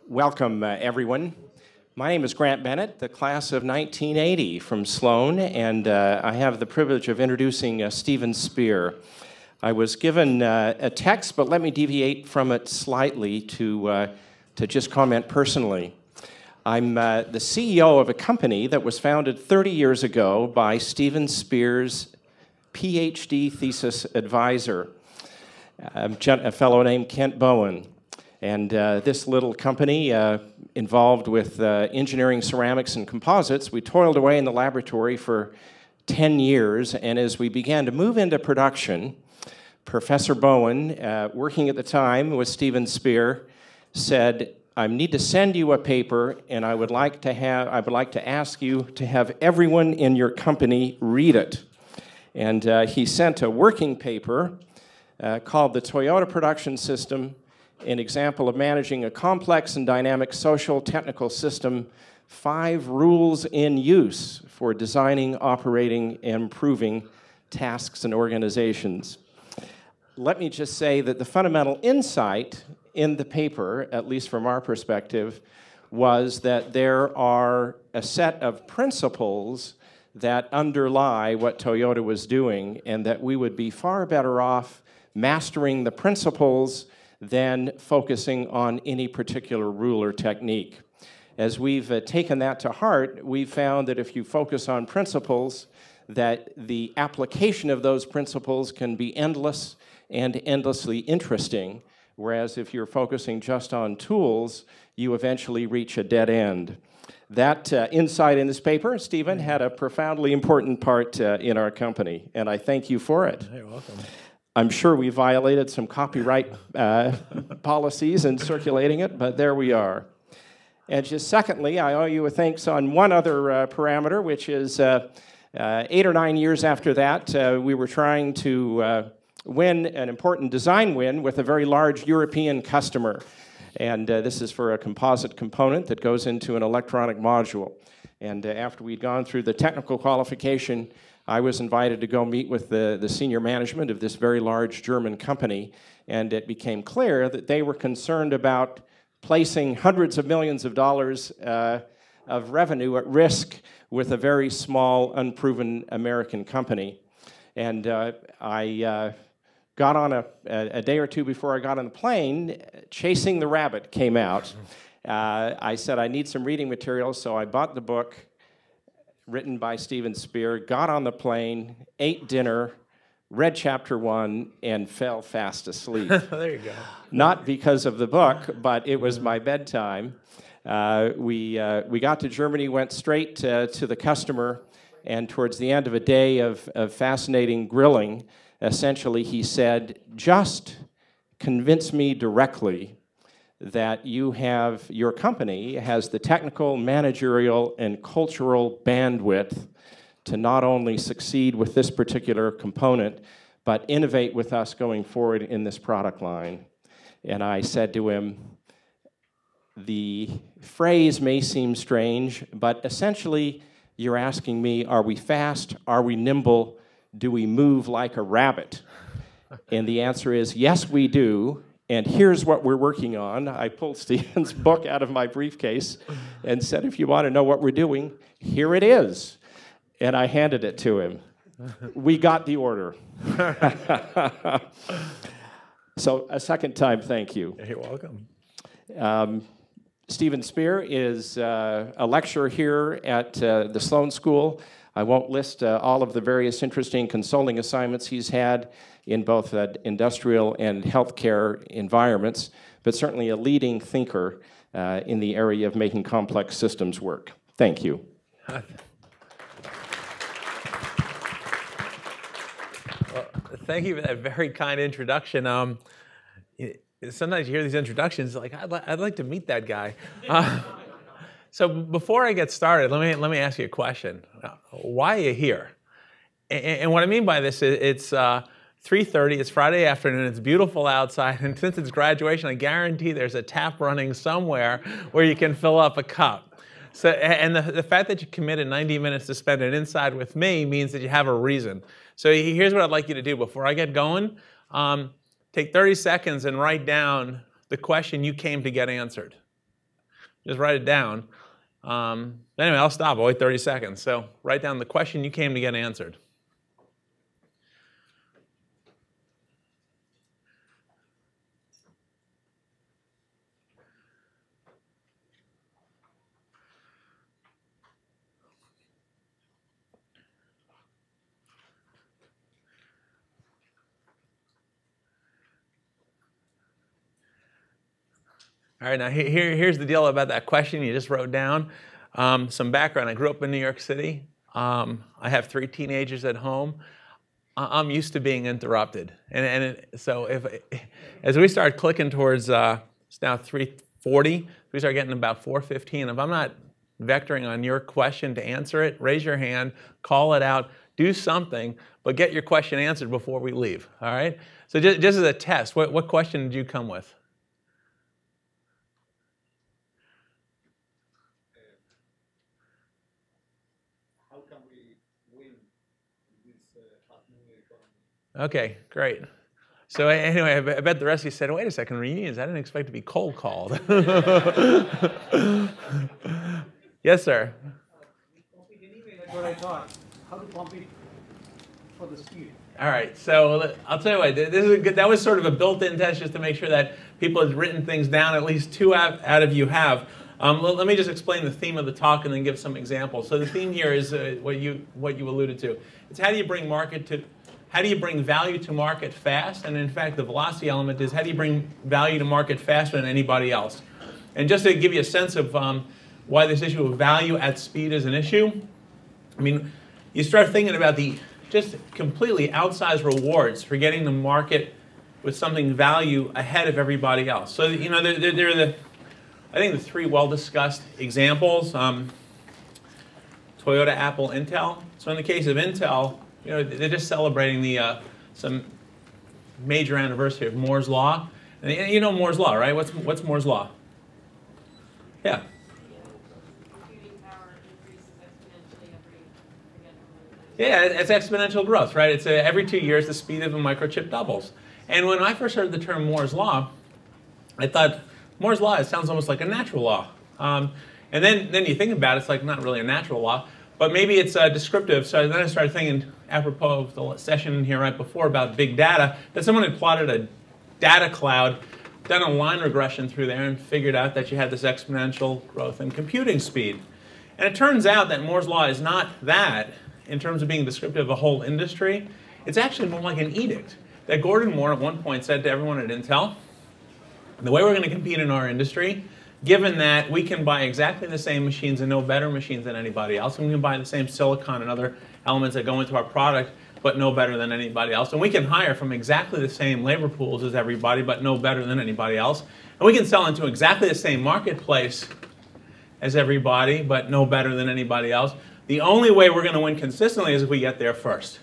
Welcome, everyone. My name is Grant Bennett, the class of 1980 from Sloan, and I have the privilege of introducing Stephen Spear. I was given a text, but let me deviate from it slightly to just comment personally. I'm the CEO of a company that was founded 30 years ago by Stephen Spear's PhD thesis advisor, a fellow named Kent Bowen. And this little company involved with engineering ceramics and composites, we toiled away in the laboratory for 10 years, and as we began to move into production, Professor Bowen, working at the time with Stephen Spear, said, I need to send you a paper, and I would like to ask you to have everyone in your company read it. And he sent a working paper called The Toyota Production System, an example of managing a complex and dynamic social technical system, 5 rules in use for designing, operating, and improving tasks and organizations. Let me just say that the fundamental insight in the paper, at least from our perspective, was that there are a set of principles that underlie what Toyota was doing, and that we would be far better off mastering the principles than focusing on any particular rule or technique. As we've taken that to heart, we've found that if you focus on principles, that the application of those principles can be endless and endlessly interesting, whereas if you're focusing just on tools, you eventually reach a dead end. That insight in this paper, Stephen, had a profoundly important part in our company, and I thank you for it. You're welcome. I'm sure we violated some copyright policies in circulating it, but there we are. And just secondly, I owe you a thanks on one other parameter, which is 8 or 9 years after that, we were trying to win an important design win with a very large European customer. And this is for a composite component that goes into an electronic module. And after we'd gone through the technical qualification, I was invited to go meet with the senior management of this very large German company, and it became clear that they were concerned about placing hundreds of millions of dollars of revenue at risk with a very small, unproven American company. And I got on a day or two before I got on the plane, Chasing the Rabbit came out. I said, I need some reading materials, so I bought the book, written by Stephen Spear, got on the plane, ate dinner, read chapter 1, and fell fast asleep. There you go. Not because of the book, but it was my bedtime. We got to Germany, went straight to the customer, and towards the end of a day of fascinating grilling, essentially he said, just convince me directly that your company has the technical, managerial, and cultural bandwidth to not only succeed with this particular component, but innovate with us going forward in this product line. And I said to him, the phrase may seem strange, but essentially you're asking me, are we fast? Are we nimble? Do we move like a rabbit? And the answer is, yes, we do. And here's what we're working on. I pulled Stephen's book out of my briefcase and said, if you want to know what we're doing, here it is. And I handed it to him. We got the order. So a second time, thank you. You're welcome. Stephen Spear is a lecturer here at the Sloan School. I won't list all of the various interesting consulting assignments he's had in both industrial and healthcare environments, but certainly a leading thinker in the area of making complex systems work. Thank you. Well, thank you for that very kind introduction. Sometimes you hear these introductions, like, I'd like to meet that guy. So before I get started, let me ask you a question. Why are you here? And what I mean by this is it's 3:30, it's Friday afternoon, it's beautiful outside, and since it's graduation, I guarantee there's a tap running somewhere where you can fill up a cup. So, and the fact that you committed 90 minutes to spend it inside with me means that you have a reason. So here's what I'd like you to do. Before I get going, take 30 seconds and write down the question you came to get answered. Just write it down. Anyway, I'll stop. I'll wait 30 seconds. So write down the question you came to get answered. All right, now here's the deal about that question you just wrote down. Some background. I grew up in New York City. I have 3 teenagers at home. I'm used to being interrupted. So as we start clicking towards, it's now 3:40, we start getting about 4:15. If I'm not vectoring on your question to answer it, raise your hand, call it out, do something, but get your question answered before we leave, all right? So just as a test, what question did you come with? Okay, great. So anyway, I bet the rest of you said, wait a second, reunions, I didn't expect to be cold called. Yes, sir. That's what I thought. How to compete for the speed. All right, so I'll tell you what, this is good. That was sort of a built-in test just to make sure that people had written things down, at least 2 out of you have. Let me just explain the theme of the talk and then give some examples. So the theme here is what you alluded to. It's how do you bring value to market fast? And in fact, the velocity element is how do you bring value to market faster than anybody else? And just to give you a sense of why this issue of value at speed is an issue, I mean, you start thinking about the just completely outsized rewards for getting the market with something value ahead of everybody else. So, you know, they're I think the 3 well-discussed examples, Toyota, Apple, Intel. So in the case of Intel, you know, they're just celebrating some major anniversary of Moore's Law. And you know Moore's Law, right? What's Moore's Law? Yeah. Computing power increases exponentially Yeah, it's exponential growth, right? It's every 2 years the speed of a microchip doubles. And when I first heard the term Moore's Law, I thought, Moore's Law, it sounds almost like a natural law. And then you think about it, it's like not really a natural law, but maybe it's descriptive. So then I started thinking, apropos of the session here right before about big data, that someone had plotted a data cloud, done a line regression through there, and figured out that you had this exponential growth in computing speed. And it turns out that Moore's Law is not that in terms of being descriptive of a whole industry. It's actually more like an edict that Gordon Moore at one point said to everyone at Intel, the way we're going to compete in our industry, given that we can buy exactly the same machines and no better machines than anybody else, and we can buy the same silicon and other elements that go into our product, but no better than anybody else, and we can hire from exactly the same labor pools as everybody, but no better than anybody else, and we can sell into exactly the same marketplace as everybody, but no better than anybody else. The only way we're going to win consistently is if we get there first.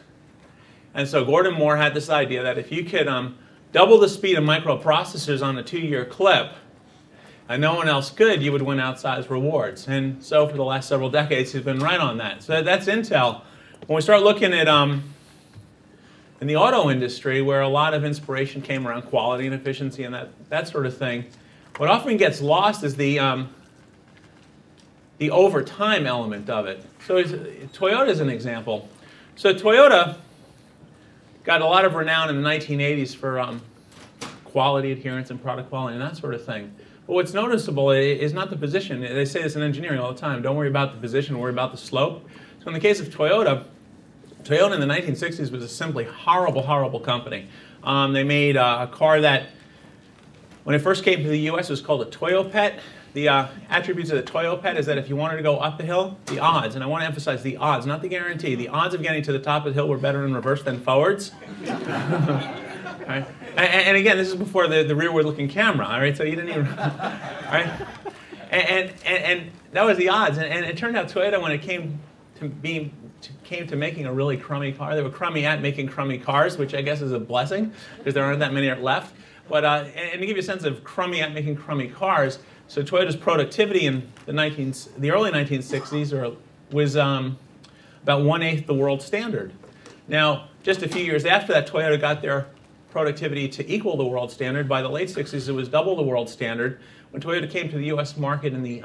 And so Gordon Moore had this idea that if you could double the speed of microprocessors on a 2-year clip, and no one else could, you would win outsized rewards. And so for the last several decades, he's been right on that. So that's Intel. When we start looking at in the auto industry, where a lot of inspiration came around quality and efficiency and that sort of thing, what often gets lost is the over time element of it. So Toyota is an example. So Toyota got a lot of renown in the 1980s for quality adherence and product quality and that sort of thing. But what's noticeable is not the position. They say this in engineering all the time. Don't worry about the position, worry about the slope. So in the case of Toyota, Toyota in the 1960s was a simply horrible, horrible company. They made a car that, when it first came to the US, was called a Toyopet. The attributes of the Toyopet is that if you wanted to go up the hill, the odds, and I want to emphasize the odds, not the guarantee, the odds of getting to the top of the hill were better in reverse than forwards. Right? And again, this is before the rearward-looking camera, all right? So you didn't even, all right? And that was the odds. And it turned out Toyota, when it came to making a really crummy car, they were crummy at making crummy cars, which I guess is a blessing, because there aren't that many left. But and to give you a sense of crummy at making crummy cars, so Toyota's productivity in the early 1960s was about 1/8 the world standard. Now, just a few years after that, Toyota got their productivity to equal the world standard. By the late 60s, it was double the world standard. When Toyota came to the US market in the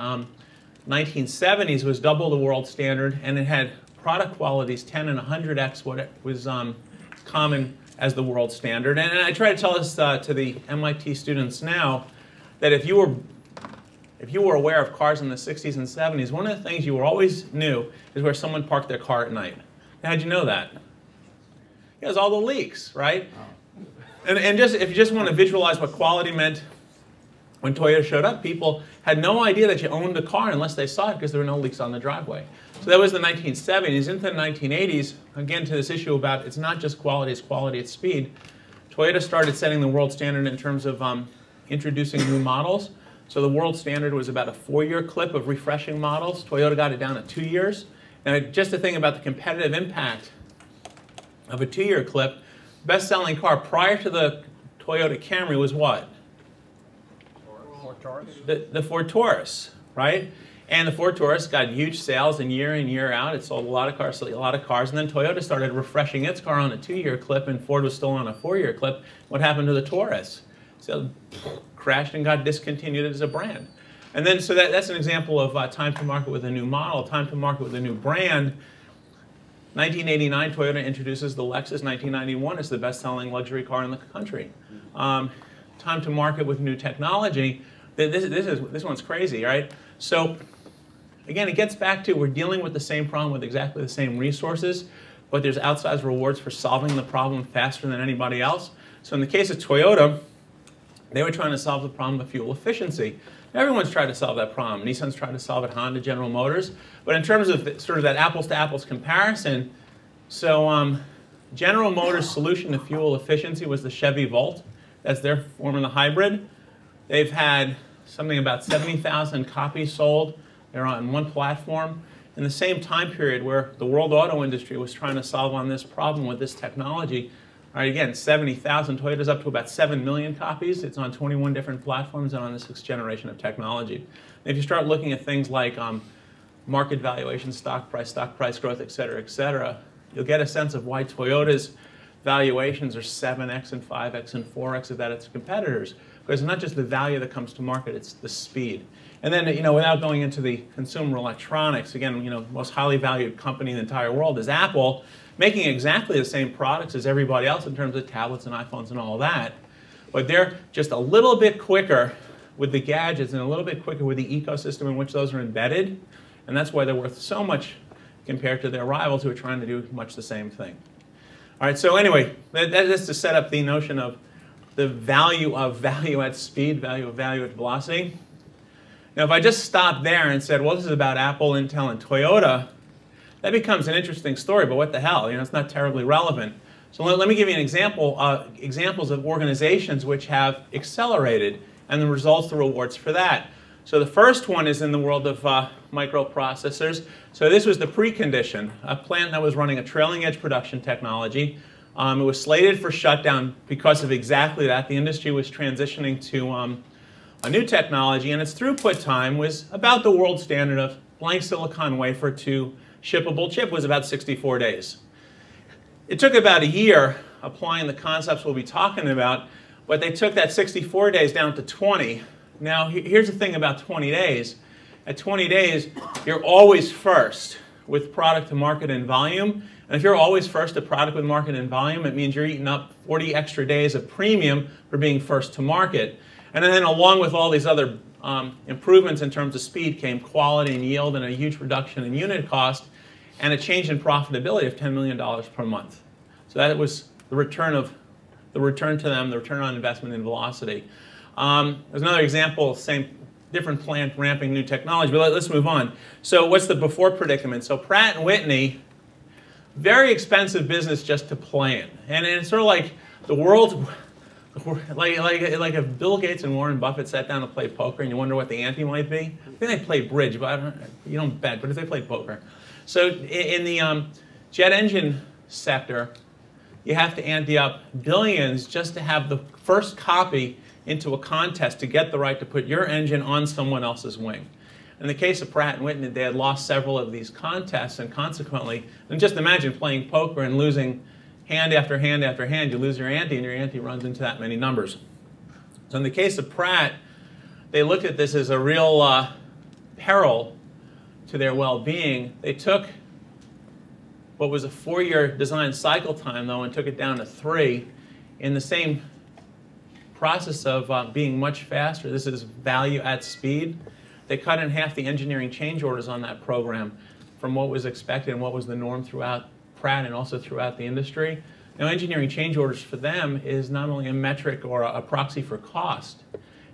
1970s, it was double the world standard, and it had product qualities 10 and 100x what it was common as the world standard. And I try to tell this to the MIT students now, that if you were aware of cars in the 60s and 70s, one of the things you always knew is where someone parked their car at night. How'd you know that? It was all the leaks, right? And just if you just want to visualize what quality meant when Toyota showed up, people had no idea that you owned a car unless they saw it because there were no leaks on the driveway. So that was the 1970s. Into the 1980s, again to this issue about it's not just quality, it's speed. Toyota started setting the world standard in terms of introducing new models. So the world standard was about a 4-year clip of refreshing models. Toyota got it down to 2 years. Now, just to think about the competitive impact of a 2-year clip, best-selling car prior to the Toyota Camry was what? The Ford Taurus, right? And the Ford Taurus got huge sales in year out. It sold a lot of cars, and then Toyota started refreshing its car on a 2-year clip, and Ford was still on a 4-year clip. What happened to the Taurus? So crashed and got discontinued as a brand. And then, so that's an example of time to market with a new model, time to market with a new brand. 1989, Toyota introduces the Lexus. 1991 is the best-selling luxury car in the country. Time to market with new technology. This one's crazy, right? So again, it gets back to we're dealing with the same problem with exactly the same resources, but there's outsized rewards for solving the problem faster than anybody else. So in the case of Toyota, they were trying to solve the problem of fuel efficiency. Everyone's tried to solve that problem. Nissan's tried to solve it, Honda, General Motors. But in terms of sort of that apples-to-apples comparison, so General Motors' solution to fuel efficiency was the Chevy Volt. That's their Formula Hybrid. They've had something about 70,000 copies sold. They're on one platform. In the same time period where the world auto industry was trying to solve on this problem with this technology, all right, again, 70,000. Toyota's up to about 7 million copies. It's on 21 different platforms and on the 6th generation of technology. And if you start looking at things like market valuation, stock price growth, et cetera, you'll get a sense of why Toyota's valuations are 7x and 5x and 4x of that its competitors. Because it's not just the value that comes to market, it's the speed. And then, without going into the consumer electronics, again, most highly valued company in the entire world is Apple, making exactly the same products as everybody else in terms of tablets and iPhones and all that. But they're just a little bit quicker with the gadgets and a little bit quicker with the ecosystem in which those are embedded. And that's why they're worth so much compared to their rivals who are trying to do much the same thing. All right, so anyway, that's to set up the notion of the value of value at speed, value of value at velocity. Now, if I just stopped there and said, well, this is about Apple, Intel, and Toyota, that becomes an interesting story, but what the hell? It's not terribly relevant. So let me give you an example, examples of organizations which have accelerated and the results, the rewards for that. So the first one is in the world of microprocessors. So this was the precondition, a plant that was running a trailing edge production technology. It was slated for shutdown because of exactly that. The industry was transitioning to a new technology, and its throughput time was about the world standard of blank silicon wafer to shippable chip was about 64 days. It took about a year applying the concepts we'll be talking about, but they took that 64 days down to 20. Now, here's the thing about 20 days. At 20 days, you're always first with product to market and volume. And if you're always first to product with market and volume, it means you're eating up 40 extra days of premium for being first to market. And then along with all these other improvements in terms of speed came quality and yield and a huge reduction in unit cost and a change in profitability of $10 million per month. So that was the return to them, the return on investment in velocity. There's another example, different plant ramping new technology, but let's move on. So what's the before predicament? So Pratt Whitney, very expensive business just to play in. And it's sort of like the world, like if Bill Gates and Warren Buffett sat down to play poker and you wonder what the ante might be. I think they played bridge, but you don't bet, but if they played poker. So in the jet engine sector, you have to ante up billions just to have the first copy into a contest to get the right to put your engine on someone else's wing. In the case of Pratt Whitney, they had lost several of these contests, and consequently, and just imagine playing poker and losing hand after hand after hand, you lose your ante, and your ante runs into that many numbers. So in the case of Pratt, they looked at this as a real peril to their well-being. They took what was a 4-year design cycle time, though, and took it down to 3 in the same process of being much faster. This is value at speed. They cut in half the engineering change orders on that program from what was expected and what was the norm throughout Pratt and also throughout the industry. Now, engineering change orders for them is not only a metric or a proxy for cost,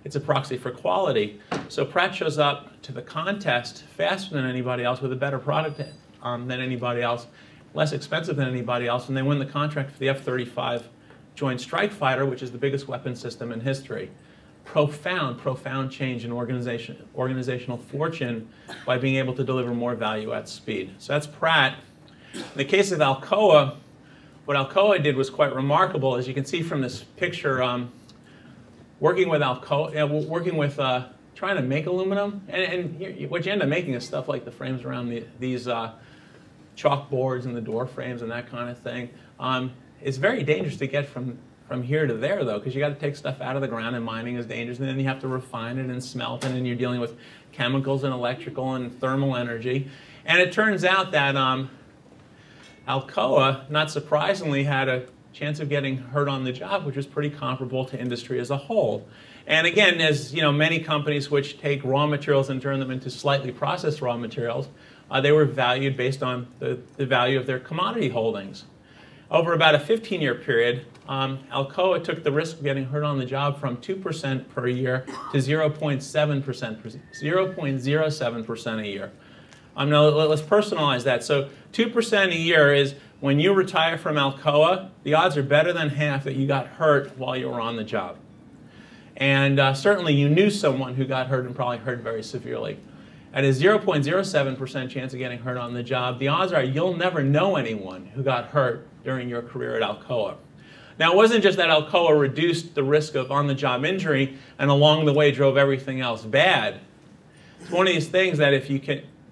it's a proxy for quality. So Pratt shows up to the contest faster than anybody else with a better product than anybody else, less expensive than anybody else, and they win the contract for the F-35 Joint Strike Fighter, which is the biggest weapon system in history. Profound, profound change in organizational fortune by being able to deliver more value at speed. So that's Pratt. In the case of Alcoa, what Alcoa did was quite remarkable. As you can see from this picture, working with Alcoa, trying to make aluminum, and what you end up making is stuff like the frames around these chalkboards and the door frames and that kind of thing. It's very dangerous to get from here to there, though, because you got to take stuff out of the ground, and mining is dangerous, and then you have to refine it and smelt it, and you're dealing with chemicals and electrical and thermal energy. And it turns out that Alcoa, not surprisingly, had a chance of getting hurt on the job, which was pretty comparable to industry as a whole. And again, as you know, many companies which take raw materials and turn them into slightly processed raw materials, they were valued based on the value of their commodity holdings. Over about a 15-year period, Alcoa took the risk of getting hurt on the job from 2% per year to 0.07% a year. Now let's personalize that. So 2% a year is when you retire from Alcoa, the odds are better than half that you got hurt while you were on the job. And certainly you knew someone who got hurt and probably hurt very severely. At a 0.07% chance of getting hurt on the job, the odds are you'll never know anyone who got hurt during your career at Alcoa. Now, it wasn't just that Alcoa reduced the risk of on-the-job injury and along the way drove everything else bad. It's one of these things that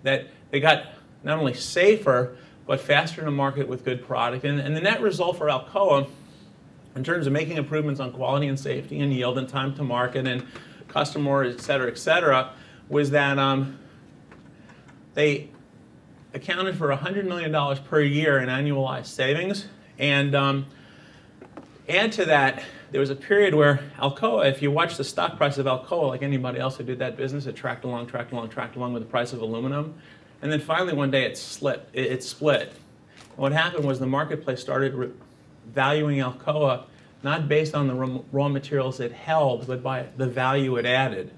that they got not only safer, but faster to market with good product. And the net result for Alcoa, in terms of making improvements on quality and safety and yield and time to market and customer, et cetera, was that they accounted for $100 million per year in annualized savings. And add to that, there was a period where Alcoa, if you watch the stock price of Alcoa, like anybody else who did that business, it tracked along with the price of aluminum. And then finally one day it split. And what happened was the marketplace started valuing Alcoa not based on the raw materials it held, but by the value it added.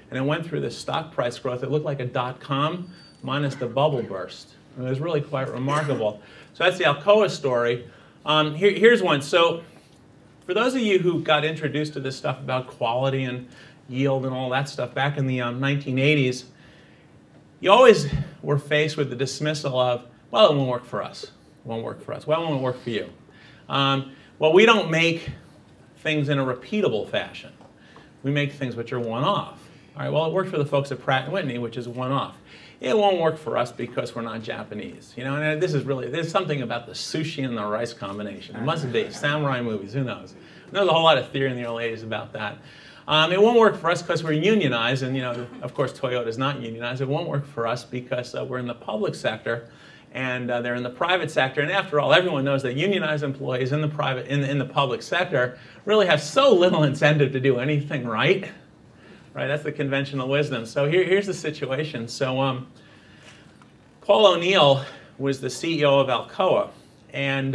And it went through this stock price growth. It looked like a dot-com minus the bubble burst. It was really quite remarkable. So that's the Alcoa story. Here's one. So for those of you who got introduced to this stuff about quality and yield and all that stuff back in the 1980s, you always were faced with the dismissal of, well, it won't work for us. It won't work for us. Well, it won't work for you. Well, we don't make things in a repeatable fashion. We make things which are one-off. All right, well, it worked for the folks at Pratt Whitney, which is one-off. It won't work for us because we're not Japanese. You know, and there's something about the sushi and the rice combination. It must be samurai movies, who knows? There's a whole lot of theory in the early 80s about that. It won't work for us because we're unionized, and you know, of course, Toyota's not unionized. It won't work for us because we're in the public sector, and they're in the private sector. And after all, everyone knows that unionized employees in the public sector really have so little incentive to do anything right. Right, that's the conventional wisdom. So here's the situation. So Paul O'Neill was the CEO of Alcoa, and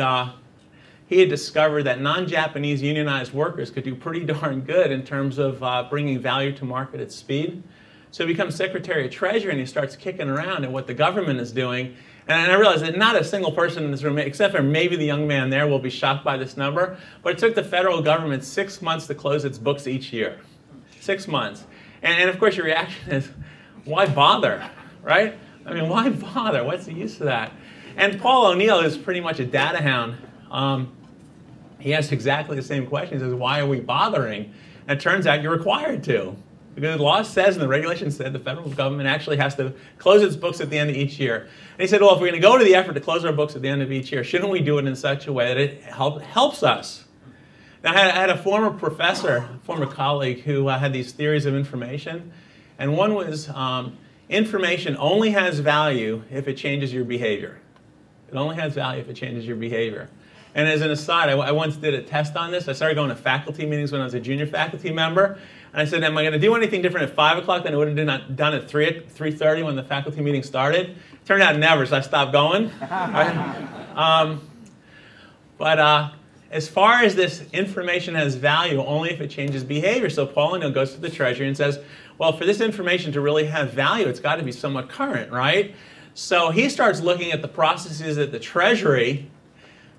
he had discovered that non-Japanese unionized workers could do pretty darn good in terms of bringing value to market at speed. So he becomes Secretary of Treasury, and he starts kicking around at what the government is doing. And I realized that not a single person in this room, except for maybe the young man there, will be shocked by this number, but it took the federal government 6 months to close its books each year. 6 months. And of course your reaction is, why bother, right? I mean, why bother? What's the use of that? And Paul O'Neill is pretty much a data hound. He asks exactly the same question. He says, why are we bothering? And it turns out you're required to. Because the law says and the regulations said the federal government actually has to close its books at the end of each year. And he said, well, if we're going to go to the effort to close our books at the end of each year, shouldn't we do it in such a way that it helps us? Now, I had a former professor, former colleague, who had these theories of information. And one was information only has value if it changes your behavior. It only has value if it changes your behavior. And as an aside, I once did a test on this. I started going to faculty meetings when I was a junior faculty member. And I said, am I going to do anything different at 5 o'clock than I would have done at 3:30 when the faculty meeting started? Turned out never, so I stopped going. As far as this information has value only if it changes behavior. So Paul O'Neill goes to the Treasury and says, well, for this information to really have value, it's got to be somewhat current, right? So he starts looking at the processes at the Treasury,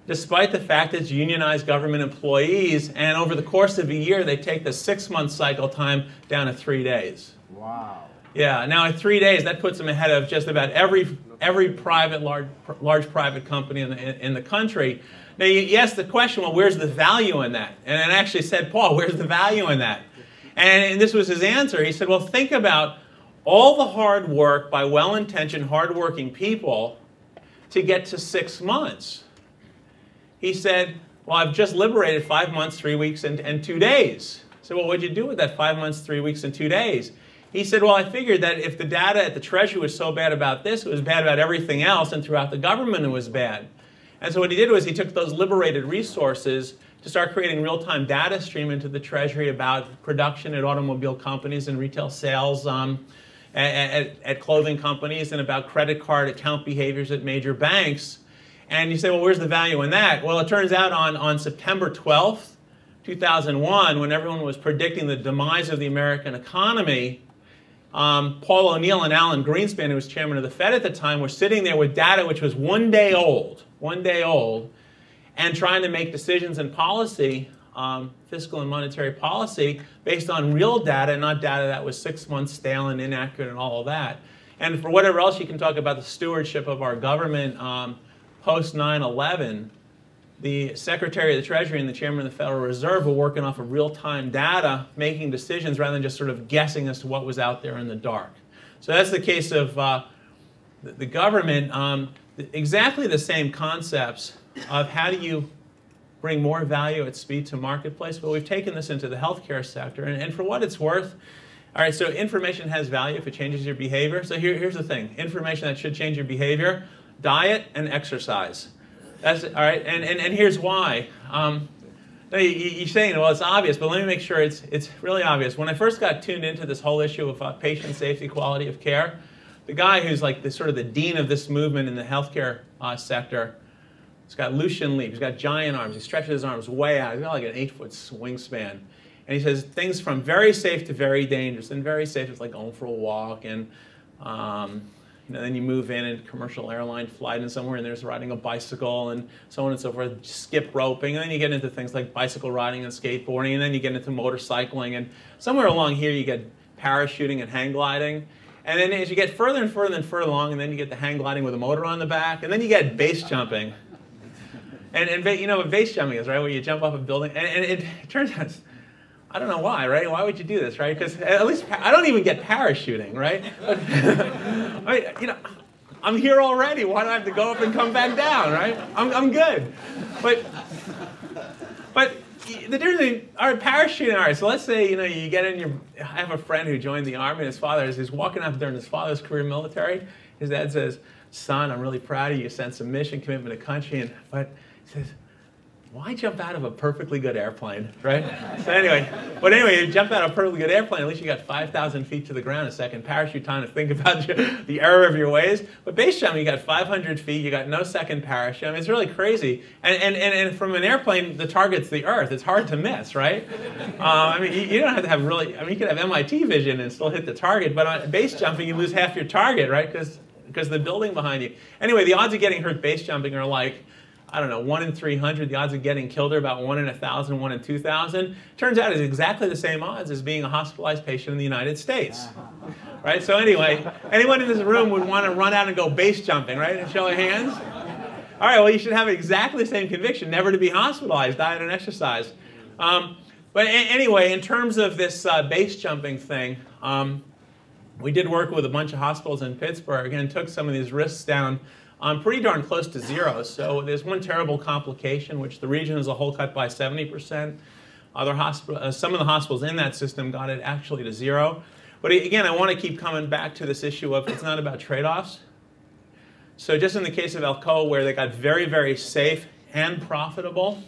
despite the fact that it's unionized government employees, and over the course of a year, they take the 6-month cycle time down to 3 days. Wow. Yeah, now at 3 days, that puts them ahead of just about every private, large private company in the country. Now, you ask the question, well, where's the value in that? And I actually said, Paul, where's the value in that? And this was his answer. He said, well, think about all the hard work by well-intentioned, hard-working people to get to 6 months. He said, well, I've just liberated 5 months, 3 weeks, and 2 days. I said, well, what'd you do with that 5 months, 3 weeks, and 2 days? He said, well, I figured that if the data at the Treasury was so bad about this, it was bad about everything else, and throughout the government it was bad. And so what he did was he took those liberated resources to start creating real-time data stream into the Treasury about production at automobile companies and retail sales at clothing companies, and about credit card account behaviors at major banks. And you say, well, where's the value in that? Well, it turns out on September 12th, 2001, when everyone was predicting the demise of the American economy, Paul O'Neill and Alan Greenspan, who was chairman of the Fed at the time, were sitting there with data which was 1 day old, and trying to make decisions in policy, fiscal and monetary policy, based on real data, not data that was 6 months stale and inaccurate and all of that. And for whatever else you can talk about the stewardship of our government post 9/11, the Secretary of the Treasury and the Chairman of the Federal Reserve were working off of real-time data, making decisions rather than just sort of guessing as to what was out there in the dark. So that's the case of the government. Exactly the same concepts of how do you bring more value at speed to marketplace, but we've taken this into the healthcare sector. And for what it's worth, all right, so information has value if it changes your behavior. So here's the thing. Information that should change your behavior: diet and exercise. That's all right, and here's why. You're saying, well, it's obvious, but let me make sure it's really obvious. When I first got tuned into this whole issue of patient safety, quality of care, the guy who's like sort of the dean of this movement in the healthcare sector, he's got Lucian leap, he's got giant arms, he stretches his arms way out, he's got like an 8-foot wingspan. And he says things from very safe to very dangerous. And very safe is like going for a walk, and then you move in and commercial airline flight in somewhere, and there's riding a bicycle and so on and so forth, skip roping, and then you get into things like bicycle riding and skateboarding, and then you get into motorcycling, and somewhere along here you get parachuting and hang gliding. And then as you get further and further and further along, and then you get the hang gliding with a motor on the back, and then you get base jumping. And you know what base jumping is, right? Where you jump off a building, and it turns out, I don't know why, right? Why would you do this, right? Because at least I don't even get parachuting, right? But, I'm here already. Why do I have to go up and come back down, right? I'm good. But the difference, all right, parachuting, all right. So let's say you get in I have a friend who joined the Army, and his father, as he's walking out during his father's career military, his dad says, "Son, I'm really proud of you. You sense of mission, commitment to country." But he says, why jump out of a perfectly good airplane, right? So anyway, you jump out of a perfectly good airplane, at least you got 5,000 feet to the ground, a second parachute time to think about the error of your ways. But base jumping, you got 500 feet, you got no second parachute. I mean, it's really crazy. And from an airplane, the target's the earth. It's hard to miss, right? I mean, you don't have to have you could have MIT vision and still hit the target, but on base jumping, you lose half your target, right? Because the building behind you. Anyway, the odds of getting hurt base jumping are like, I don't know, 1 in 300. The odds of getting killed are about 1 in 1,000, 1 in 2,000. Turns out it's exactly the same odds as being a hospitalized patient in the United States. Right? So anyway, anyone in this room would want to run out and go base jumping, right? And show of hands. All right, well, you should have exactly the same conviction, never to be hospitalized, diet and exercise. But anyway, in terms of this base jumping thing, we did work with a bunch of hospitals in Pittsburgh and took some of these risks down pretty darn close to zero. So there's one terrible complication, which the region as a whole cut by 70%. Some of the hospitals in that system got it actually to zero. But again, I want to keep coming back to this issue of it's not about trade-offs. So just in the case of Alcoa, where they got very, very safe and profitable,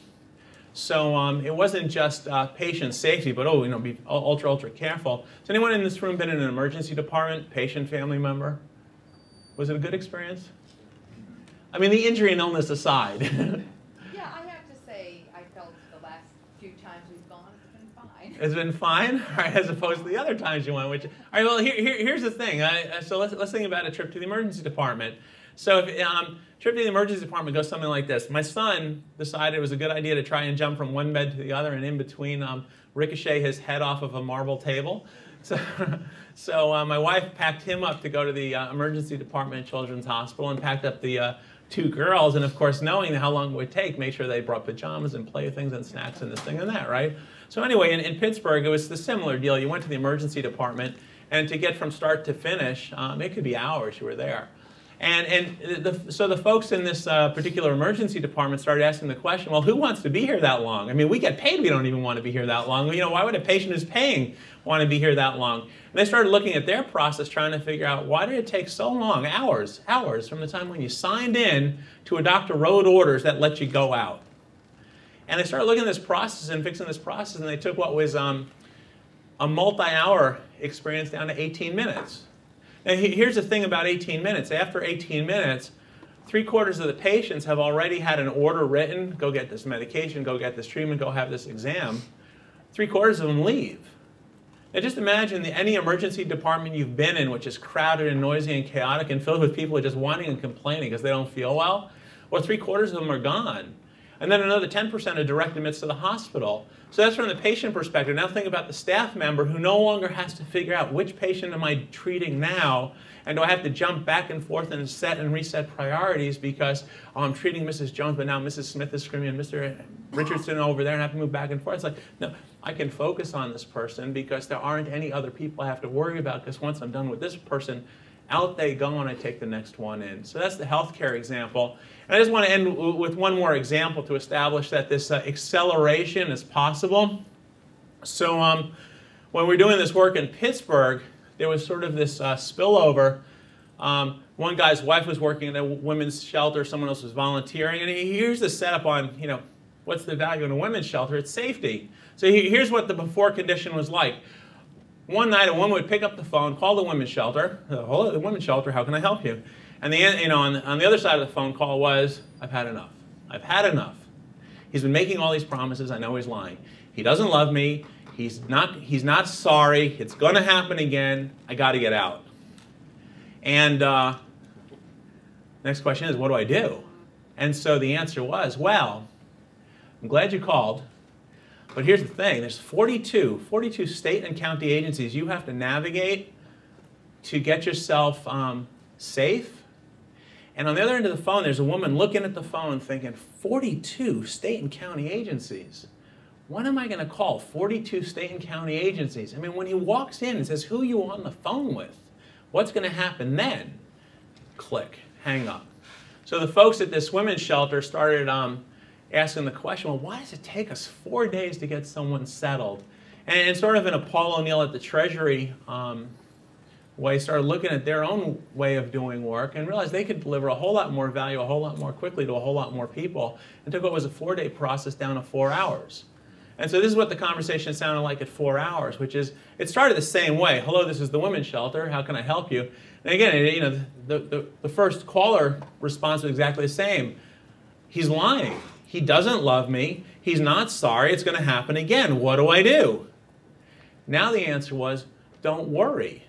so it wasn't just patient safety, but be ultra, ultra careful. Has anyone in this room been in an emergency department, patient, family member? Was it a good experience? I mean, the injury and illness aside. Yeah, I have to say, I felt the last few times we've gone, it's been fine. It's been fine, right, as opposed to the other times you went. All right, well, here's the thing. So let's think about a trip to the emergency department. So if trip to the emergency department goes something like this. My son decided it was a good idea to try and jump from one bed to the other and in between ricochet his head off of a marble table. So my wife packed him up to go to the emergency department at Children's Hospital and packed up the two girls. And of course, knowing how long it would take, made sure they brought pajamas and playthings and snacks and this thing and that, right? So anyway, in Pittsburgh, it was the similar deal. You went to the emergency department, and to get from start to finish, it could be hours you were there. So the folks in this particular emergency department started asking the question, well, who wants to be here that long? I mean, we get paid, we don't even want to be here that long. Why would a patient who's paying want to be here that long? And they started looking at their process, trying to figure out, why did it take so long, hours from the time when you signed in to a doctor wrote orders that let you go out? And they started looking at this process and fixing this process, and they took what was a multi-hour experience down to 18 minutes. Now, here's the thing about 18 minutes. After 18 minutes, 3/4 of the patients have already had an order written, go get this medication, go get this treatment, go have this exam. 3/4 of them leave. Now just imagine any emergency department you've been in, which is crowded and noisy and chaotic and filled with people who are just whining and complaining because they don't feel well. Well, 3/4 of them are gone. And then another 10% are direct admits to the hospital. So that's from the patient perspective. Now think about the staff member who no longer has to figure out which patient am I treating now, and do I have to jump back and forth and set and reset priorities because I'm treating Mrs. Jones, but now Mrs. Smith is screaming and Mr. Richardson over there and I have to move back and forth. It's like, no, I can focus on this person because there aren't any other people I have to worry about, because once I'm done with this person, out they go and I take the next one in. So that's the healthcare example. And I just want to end with one more example to establish that this acceleration is possible. So when we were doing this work in Pittsburgh, there was sort of this spillover. One guy's wife was working at a women's shelter, someone else was volunteering, and here's the setup on, what's the value in a women's shelter? It's safety. So here's what the before condition was like. One night, a woman would pick up the phone, call the women's shelter. Hello, the women's shelter, how can I help you? And on the other side of the phone call was, I've had enough. I've had enough. He's been making all these promises. I know he's lying. He doesn't love me. He's not sorry. It's going to happen again. I got to get out. And next question is, what do I do? And so the answer was, well, I'm glad you called. But here's the thing, there's 42 state and county agencies you have to navigate to get yourself safe. And on the other end of the phone, there's a woman looking at the phone thinking, 42 state and county agencies? What am I going to call 42 state and county agencies? I mean, when he walks in and says, who are you on the phone with? What's going to happen then? Click, hang up. So the folks at this women's shelter started asking the question, well, why does it take us 4 days to get someone settled? And sort of in a Paul O'Neill at the Treasury way, started looking at their own way of doing work and realized they could deliver a whole lot more value, a whole lot more quickly to a whole lot more people, and took what was a 4-day process down to 4 hours. And so this is what the conversation sounded like at 4 hours, which is, it started the same way. Hello, this is the women's shelter. How can I help you? And again, the first caller response was exactly the same. He's lying. He doesn't love me. He's not sorry. It's going to happen again. What do I do? Now the answer was, don't worry.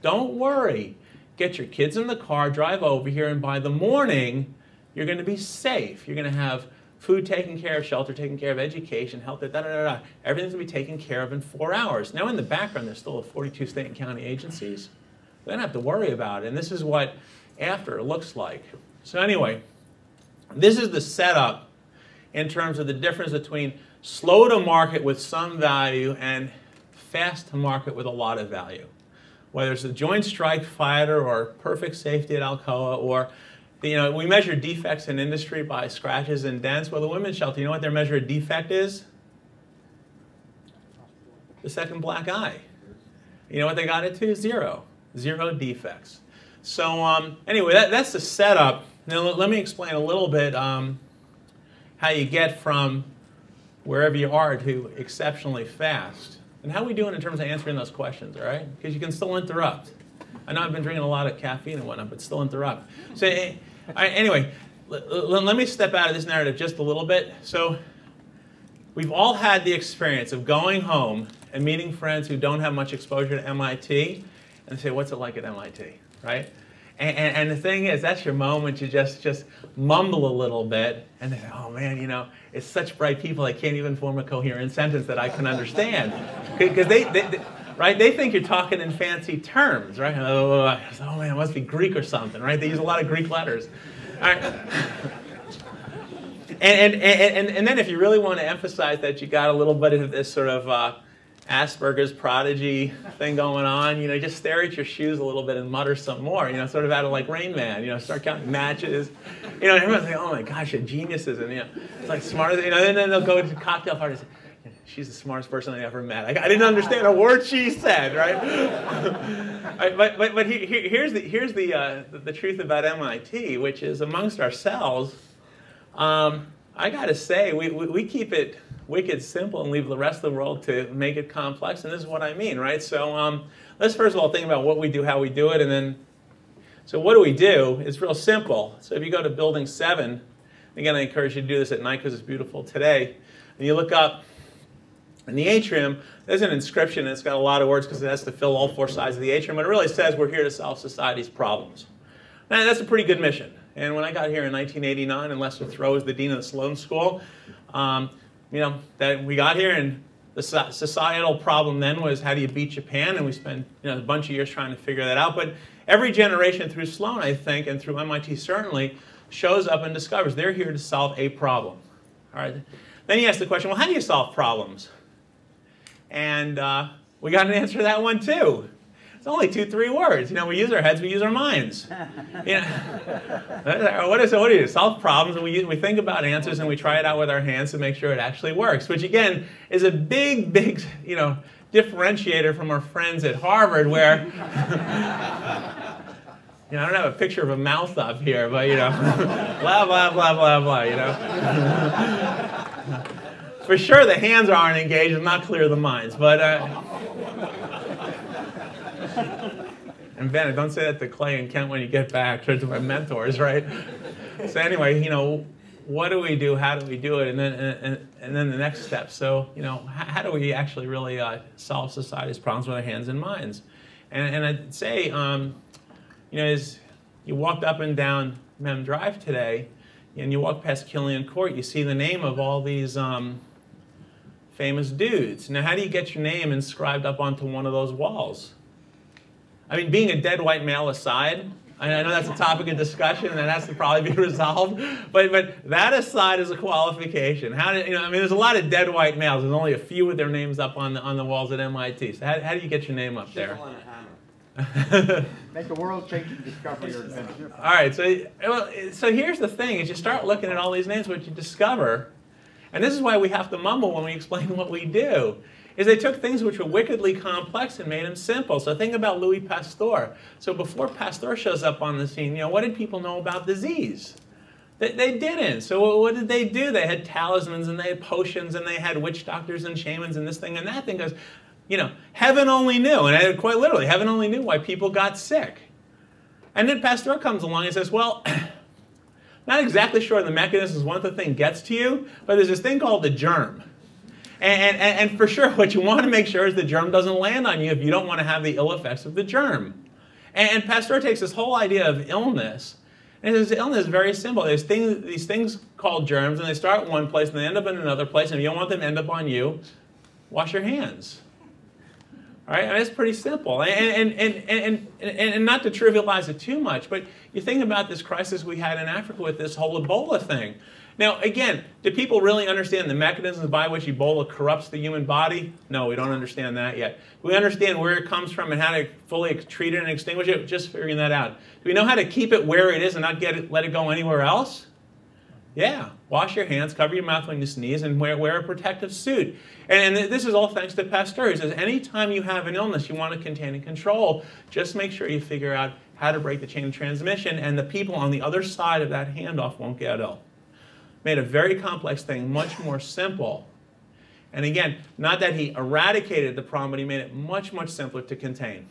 Don't worry. Get your kids in the car, drive over here, and by the morning, you're going to be safe. You're going to have food taken care of, shelter taken care of, education, health, da-da-da-da. Everything's going to be taken care of in 4 hours. Now in the background, there's still 42 state and county agencies. We don't have to worry about it. And this is what after looks like. So anyway, this is the setup in terms of the difference between slow to market with some value and fast to market with a lot of value. Whether it's the Joint Strike Fighter or perfect safety at Alcoa, or we measure defects in industry by scratches and dents. Well, the women's shelter, you know what their measure of defect is? The second black eye. You know what they got it to? Zero. Zero defects. So anyway, that's the setup. Now let me explain a little bit how you get from wherever you are to exceptionally fast. And how are we doing in terms of answering those questions, all right? Because you can still interrupt. I know I've been drinking a lot of caffeine and whatnot, but still interrupt. So anyway, let me step out of this narrative just a little bit. So we've all had the experience of going home and meeting friends who don't have much exposure to MIT and say, what's it like at MIT, right? And the thing is, that's your moment to just mumble a little bit and they say, oh man, it's such bright people, I can't even form a coherent sentence that I can understand. Because they think you're talking in fancy terms, right? Oh man, it must be Greek or something, right? They use a lot of Greek letters. All right. And then if you really want to emphasize that you got a little bit of this sort of Asperger's prodigy thing going on, just stare at your shoes a little bit and mutter some more, sort of out of like Rain Man, start counting matches. Everyone's like, oh my gosh, they're geniuses, and it's like smart, and then they'll go to cocktail parties. She's the smartest person I ever met. I didn't understand a word she said, right? but here's the truth about MIT, which is amongst ourselves, I got to say, we keep it wicked simple and leave the rest of the world to make it complex, and this is what I mean, right? So let's first of all think about what we do, how we do it, and then, so what do we do? It's real simple. So if you go to Building 7, again, I encourage you to do this at night because it's beautiful today, and you look up in the atrium, there's an inscription, and it's got a lot of words because it has to fill all four sides of the atrium, but it really says we're here to solve society's problems. Now, that's a pretty good mission. And when I got here in 1989, and Lester Throw was the dean of the Sloan School, that we got here, and the societal problem then was how do you beat Japan, and we spent a bunch of years trying to figure that out. But every generation through Sloan, I think, and through MIT certainly, shows up and discovers they're here to solve a problem. All right. Then you ask the question, well, how do you solve problems? And we got an answer to that one too. It's only 2-3 words. We use our heads, we use our minds. What do you do? Solve problems, and we think about answers, and we try it out with our hands to make sure it actually works, which again is a big, differentiator from our friends at Harvard, where I don't have a picture of a mouth up here, but blah blah blah blah blah. For sure, the hands aren't engaged. It's not clear the minds, but. And Bennett, don't say that to Clay and Kent when you get back. To my mentors, right? So anyway, what do we do? How do we do it? And then the next step. So how do we actually really solve society's problems with our hands and minds? And I'd say, as you walked up and down Mem Drive today, and you walk past Killian Court, you see the name of all these famous dudes. Now, how do you get your name inscribed up onto one of those walls? I mean, being a dead white male aside, I know that's a topic of discussion and that has to probably be resolved, but that aside is a qualification. There's a lot of dead white males. There's only a few with their names up on the walls at MIT. So how do you get your name up there? Make a world-changing discovery or adventure. All right, so here's the thing. As you start looking at all these names, what you discover, and this is why we have to mumble when we explain what we do, is they took things which were wickedly complex and made them simple. So think about Louis Pasteur. So before Pasteur shows up on the scene, what did people know about disease? They didn't. So what did they do? They had talismans, and they had potions, and they had witch doctors and shamans and this thing and that thing. Because, heaven only knew, and quite literally, heaven only knew why people got sick. And then Pasteur comes along and says, well, not exactly sure the mechanisms once the thing gets to you, but there's this thing called the germ. And for sure, what you want to make sure is the germ doesn't land on you if you don't want to have the ill effects of the germ. And Pasteur takes this whole idea of illness, and his illness is very simple. There's these things called germs, and they start in one place, and they end up in another place, and if you don't want them to end up on you, wash your hands. All All right, and it's pretty simple, and not to trivialize it too much, but you think about this crisis we had in Africa with this whole Ebola thing. Now, again, do people really understand the mechanisms by which Ebola corrupts the human body? No, we don't understand that yet. Do we understand where it comes from and how to fully treat it and extinguish it? Just figuring that out. Do we know how to keep it where it is and not let it go anywhere else? Yeah. Wash your hands, cover your mouth when you sneeze, and wear a protective suit. And this is all thanks to Pasteur. He says anytime you have an illness you want to contain and control, just make sure you figure out how to break the chain of transmission, and the people on the other side of that handoff won't get ill. Made a very complex thing much more simple. And again, not that he eradicated the problem, but he made it much, much simpler to contain.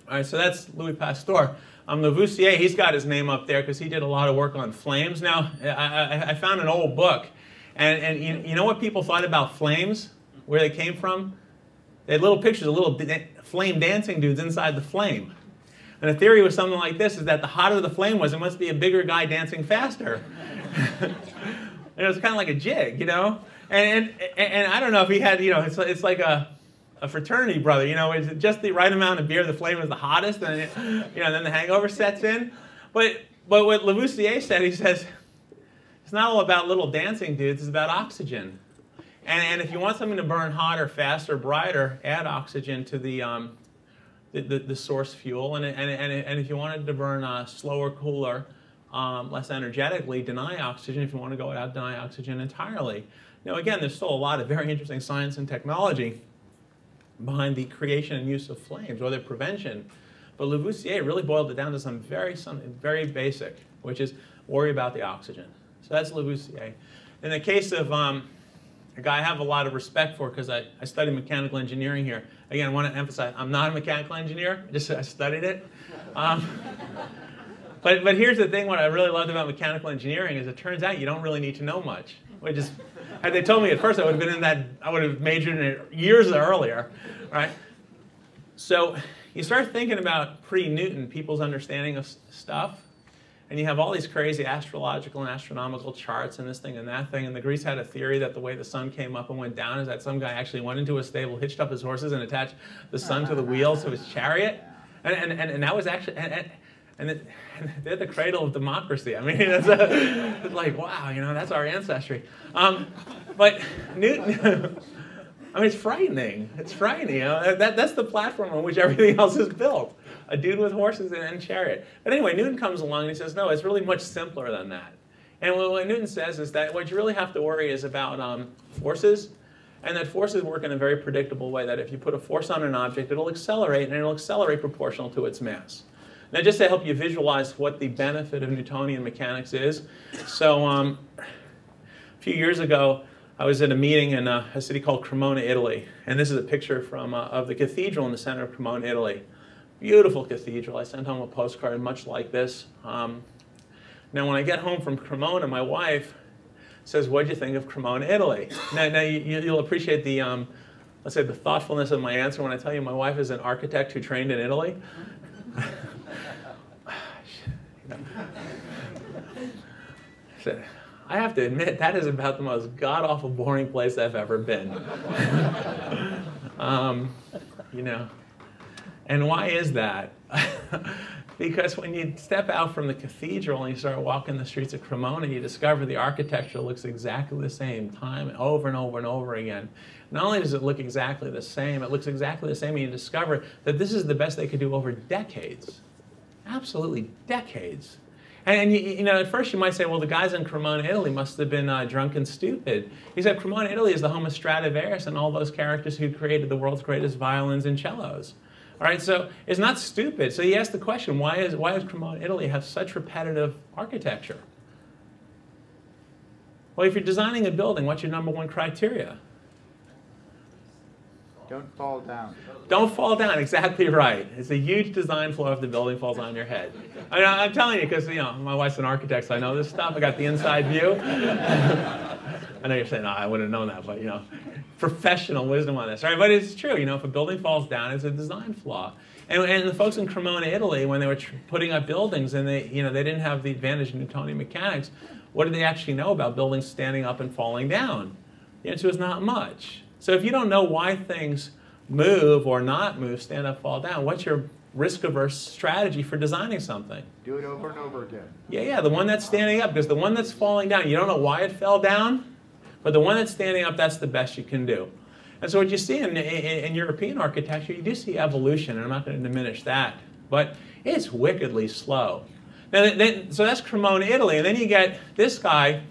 All right, so that's Louis Pasteur. Lubucia, he's got his name up there because he did a lot of work on flames. Now, I found an old book, and you know what people thought about flames, where they came from? They had little pictures of little flame dancing dudes inside the flame. And the theory was something like this, is that the hotter the flame was, it must be a bigger guy dancing faster. And it was kind of like a jig, you know? And I don't know if he had, you know, it's like a fraternity brother, you know, it's just the right amount of beer, the flame is the hottest, and you know, then the hangover sets in. But what Lubucia said, he says, it's not all about little dancing dudes, it's about oxygen. And if you want something to burn hotter, faster, brighter, add oxygen to the source fuel. And if you want it to burn slower, cooler, less energetically, deny oxygen. If you want to go out, deny oxygen entirely. Now, again, there's still a lot of very interesting science and technology behind the creation and use of flames, or their prevention. But Lubucia really boiled it down to something very basic, which is worry about the oxygen. So that's Lubucia. In the case of a guy I have a lot of respect for, because I studied mechanical engineering here. Again, I want to emphasize, I'm not a mechanical engineer, I studied it. But here's the thing, what I really loved about mechanical engineering is it turns out you don't really need to know much. Which is, had they told me at first, I would have been in that, I would have majored in it years earlier, right? So you start thinking about pre-Newton, people's understanding of stuff, and you have all these crazy astrological and astronomical charts and this thing and that thing, and the Greeks had a theory that the way the sun came up and went down is that some guy actually went into a stable, hitched up his horses, and attached the sun to the wheels of his chariot, and that was actually, and they're the cradle of democracy. I mean, it's like, wow, you know, that's our ancestry. But Newton, I mean, it's frightening. It's frightening. You know? That's the platform on which everything else is built. A dude with horses and chariot. But anyway, Newton comes along and he says, no, it's really much simpler than that. And what Newton says is that what you really have to worry is about forces, and that forces work in a very predictable way, that if you put a force on an object, it'll accelerate, and it'll accelerate proportional to its mass. Now, just to help you visualize what the benefit of Newtonian mechanics is, so a few years ago, I was at a meeting in a city called Cremona, Italy, and this is a picture from of the cathedral in the center of Cremona, Italy. Beautiful cathedral. I sent home a postcard much like this. Now, when I get home from Cremona, my wife says, "What'd you think of Cremona, Italy?" Now you'll appreciate the, let's say, the thoughtfulness of my answer when I tell you my wife is an architect who trained in Italy. I have to admit, that is about the most god-awful boring place I've ever been. You know, and why is that? Because when you step out from the cathedral and you start walking the streets of Cremona, you discover the architecture looks exactly the same time over and over and over again. Not only does it look exactly the same, it looks exactly the same, and you discover that this is the best they could do over decades. Absolutely decades. And you know, at first you might say, well, the guys in Cremona, Italy must have been drunk and stupid. Except Cremona, Italy is the home of Stradivarius and all those characters who created the world's greatest violins and cellos. All right, so it's not stupid. So you ask the question, why does Cremona, Italy have such repetitive architecture? Well, if you're designing a building, what's your number one criteria? Don't fall down. Don't fall down, exactly right. It's a huge design flaw if the building falls on your head. I mean, I'm telling you, because you know, my wife's an architect, so I know this stuff. I got the inside view. I know you're saying, no, I wouldn't have known that, but you know, professional wisdom on this, right? But it's true, you know, if a building falls down, it's a design flaw. And the folks in Cremona, Italy, when they were putting up buildings and they didn't have the advantage of Newtonian mechanics, what did they actually know about buildings standing up and falling down? The answer was not much. So if you don't know why things move or not move, stand up, fall down. What's your risk-averse strategy for designing something? Do it over and over again. Yeah, the one that's standing up, because the one that's falling down, you don't know why it fell down, but the one that's standing up, that's the best you can do. And so what you see in European architecture, you do see evolution, and I'm not going to diminish that, but it's wickedly slow. So that's Cremona, Italy, and then you get this guy,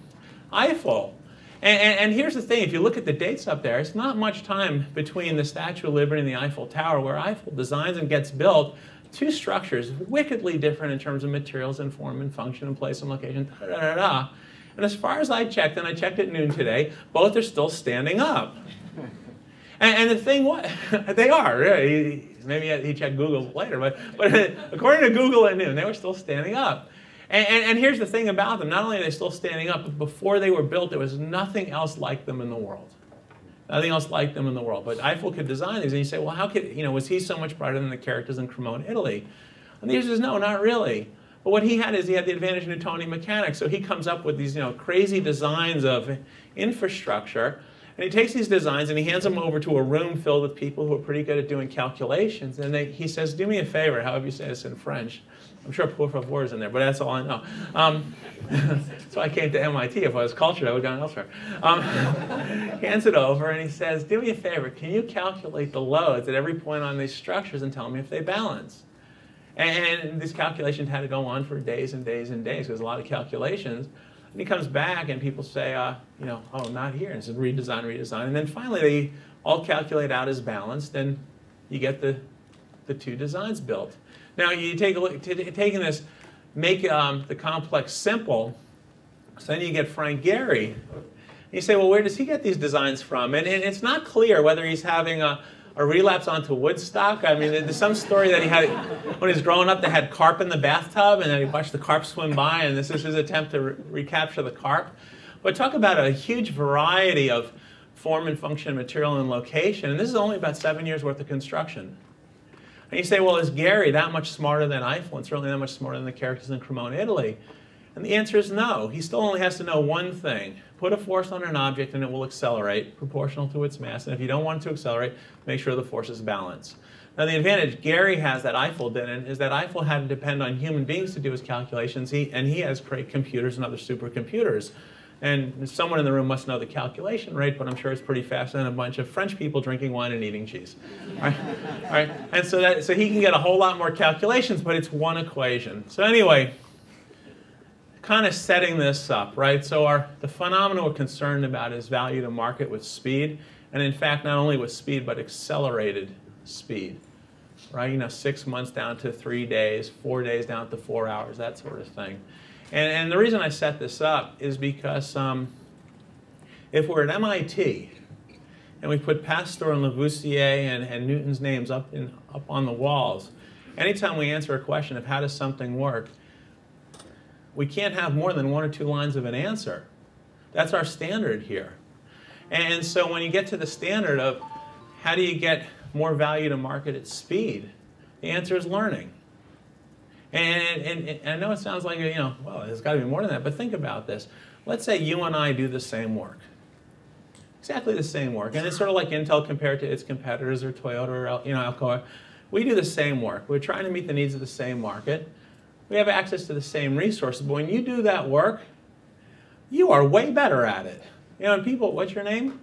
Eiffel. And here's the thing, if you look at the dates up there, it's not much time between the Statue of Liberty and the Eiffel Tower, where Eiffel designs and gets built two structures, wickedly different in terms of materials and form and function and place and location, da-da-da-da. And as far as I checked, and I checked at noon today, both are still standing up. And the thing was, they are, really. Maybe he checked Google later, but according to Google at noon, they were still standing up. And here's the thing about them. Not only are they still standing up, but before they were built, there was nothing else like them in the world. Nothing else like them in the world. But Eiffel could design these, and you say, well, how could, was he so much brighter than the characters in Cremona, Italy? And the answer is no, not really. But what he had is he had the advantage of Newtonian mechanics. So he comes up with these, crazy designs of infrastructure. And he takes these designs and he hands them over to a room filled with people who are pretty good at doing calculations. And he says, do me a favor, however you say this in French. I'm sure por favor is in there, but that's all I know. So I came to MIT. If I was cultured, I would have gone elsewhere. Hands it over and he says, do me a favor, can you calculate the loads at every point on these structures and tell me if they balance? And these calculations had to go on for days and days and days. There's a lot of calculations. And he comes back and people say, oh, not here. And he says, redesign, redesign. And then finally they all calculate out as balanced and you get the two designs built. Now you take a look, taking this, make the complex simple, so then you get Frank Gehry. And you say, well, where does he get these designs from? And it's not clear whether he's having a relapse onto Woodstock. I mean, there's some story that he had, when he was growing up, they had carp in the bathtub, and then he watched the carp swim by, and this is his attempt to recapture the carp. But talk about a huge variety of form and function, material and location, and this is only about 7 years worth of construction. And you say, well, is Gehry that much smarter than Eiffel, and certainly that much smarter than the characters in Cremona, Italy? And the answer is no. He still only has to know one thing. Put a force on an object and it will accelerate proportional to its mass. And if you don't want it to accelerate, make sure the force is balanced. Now the advantage Gehry has that Eiffel didn't is that Eiffel had to depend on human beings to do his calculations. He has great computers and other supercomputers. And someone in the room must know the calculation rate, but I'm sure it's pretty faster than a bunch of French people drinking wine and eating cheese. All right? And so he can get a whole lot more calculations, but it's one equation. So anyway, kind of setting this up, right? So the phenomena we're concerned about is value to market with speed, and in fact, not only with speed, but accelerated speed, right? 6 months down to 3 days, 4 days down to 4 hours, that sort of thing. And the reason I set this up is because if we're at MIT and we put Pasteur and Lubucia and Newton's names up on the walls, anytime we answer a question of how does something work, we can't have more than 1 or 2 lines of an answer. That's our standard here. And so when you get to the standard of how do you get more value to market at speed, the answer is learning. And I know it sounds like, well, there's got to be more than that, but think about this. Let's say you and I do the same work. Exactly the same work. And it's sort of like Intel compared to its competitors or Toyota or Alcoa. We do the same work. We're trying to meet the needs of the same market. We have access to the same resources, but when you do that work, you are way better at it. And people, what's your name?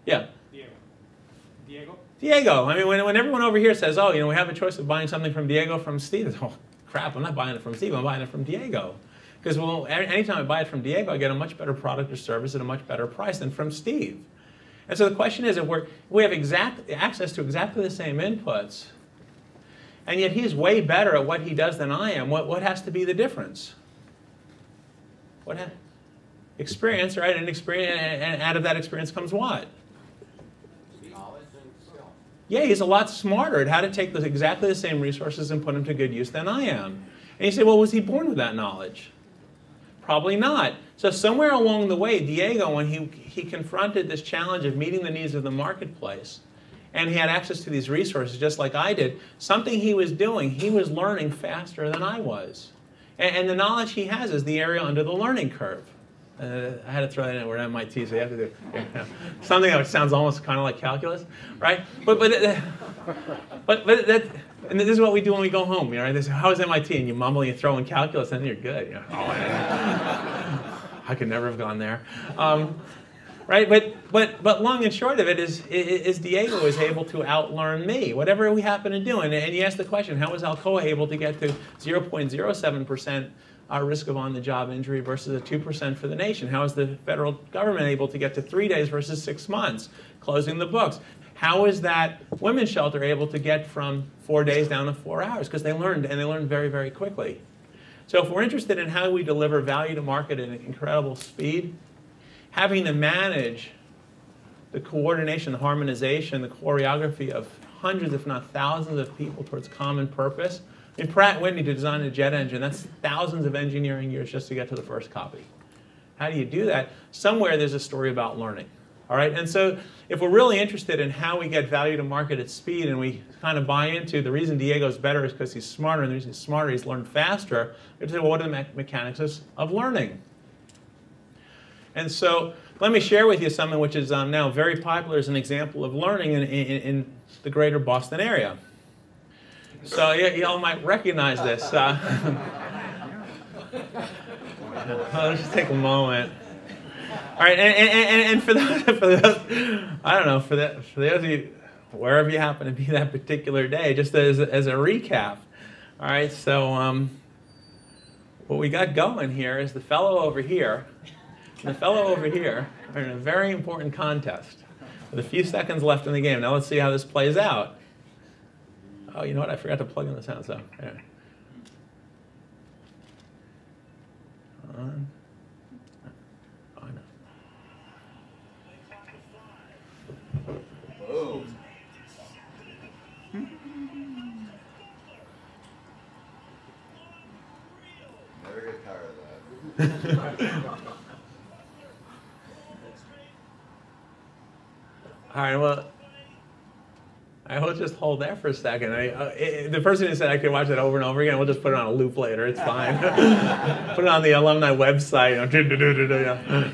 Yeah. Diego? Diego. I mean, when everyone over here says, oh, we have a choice of buying something from Diego, from Steve, oh, crap, I'm not buying it from Steve, I'm buying it from Diego. Because anytime I buy it from Diego, I get a much better product or service at a much better price than from Steve. And so the question is, if we have access to exactly the same inputs, and yet he's way better at what he does than I am, what has to be the difference? Experience, right? And out of that experience comes what? Knowledge and skill. Yeah, he's a lot smarter at how to take exactly the same resources and put them to good use than I am. And you say, well, was he born with that knowledge? Probably not. So somewhere along the way, Diego, when he confronted this challenge of meeting the needs of the marketplace, and he had access to these resources just like I did, something he was doing, he was learning faster than I was. And the knowledge he has is the area under the learning curve. I had to throw that in. We're at MIT, so you have to do something that sounds almost kind of like calculus, right? But that, and this is what we do when we go home. Right? They say, "How is MIT?" And you mumble, and you throw in calculus, and you're good. You know, I could never have gone there. Right, but long and short of it is Diego is able to outlearn me, whatever we happen to do. And you ask the question, how was Alcoa able to get to 0.07% risk of on-the-job injury versus a 2% for the nation? How is the federal government able to get to 3 days versus 6 months, closing the books? How is that women's shelter able to get from 4 days down to 4 hours? Because they learned, and they learned very, very quickly. So if we're interested in how we deliver value to market at an incredible speed, having to manage the coordination, the harmonization, the choreography of hundreds, if not thousands of people towards common purpose. I mean, Pratt Whitney to design a jet engine, that's thousands of engineering years just to get to the first copy. How do you do that? Somewhere there's a story about learning. All right, and so if we're really interested in how we get value to market at speed, and we kind of buy into the reason Diego's better is because he's smarter, and the reason he's smarter, he's learned faster, we have to say, well, what are the mechanics of learning? And so let me share with you something which is now very popular as an example of learning in the greater Boston area. So y'all might recognize this. Let's just take a moment. All right, and for those, I don't know, for those of you, wherever you happen to be that particular day, just as a recap. All right, so what we got going here is the fellow over here. The fellow over here are in a very important contest with a few seconds left in the game. Now let's see how this plays out. Oh, you know what? I forgot to plug in the sound. So, anyway. On. Oh, no. Boom. Never get tired of that. All right, well, I will just hold there for a second. The person who said I could watch it over and over again, we'll just put it on a loop later. It's fine. Put it on the alumni website,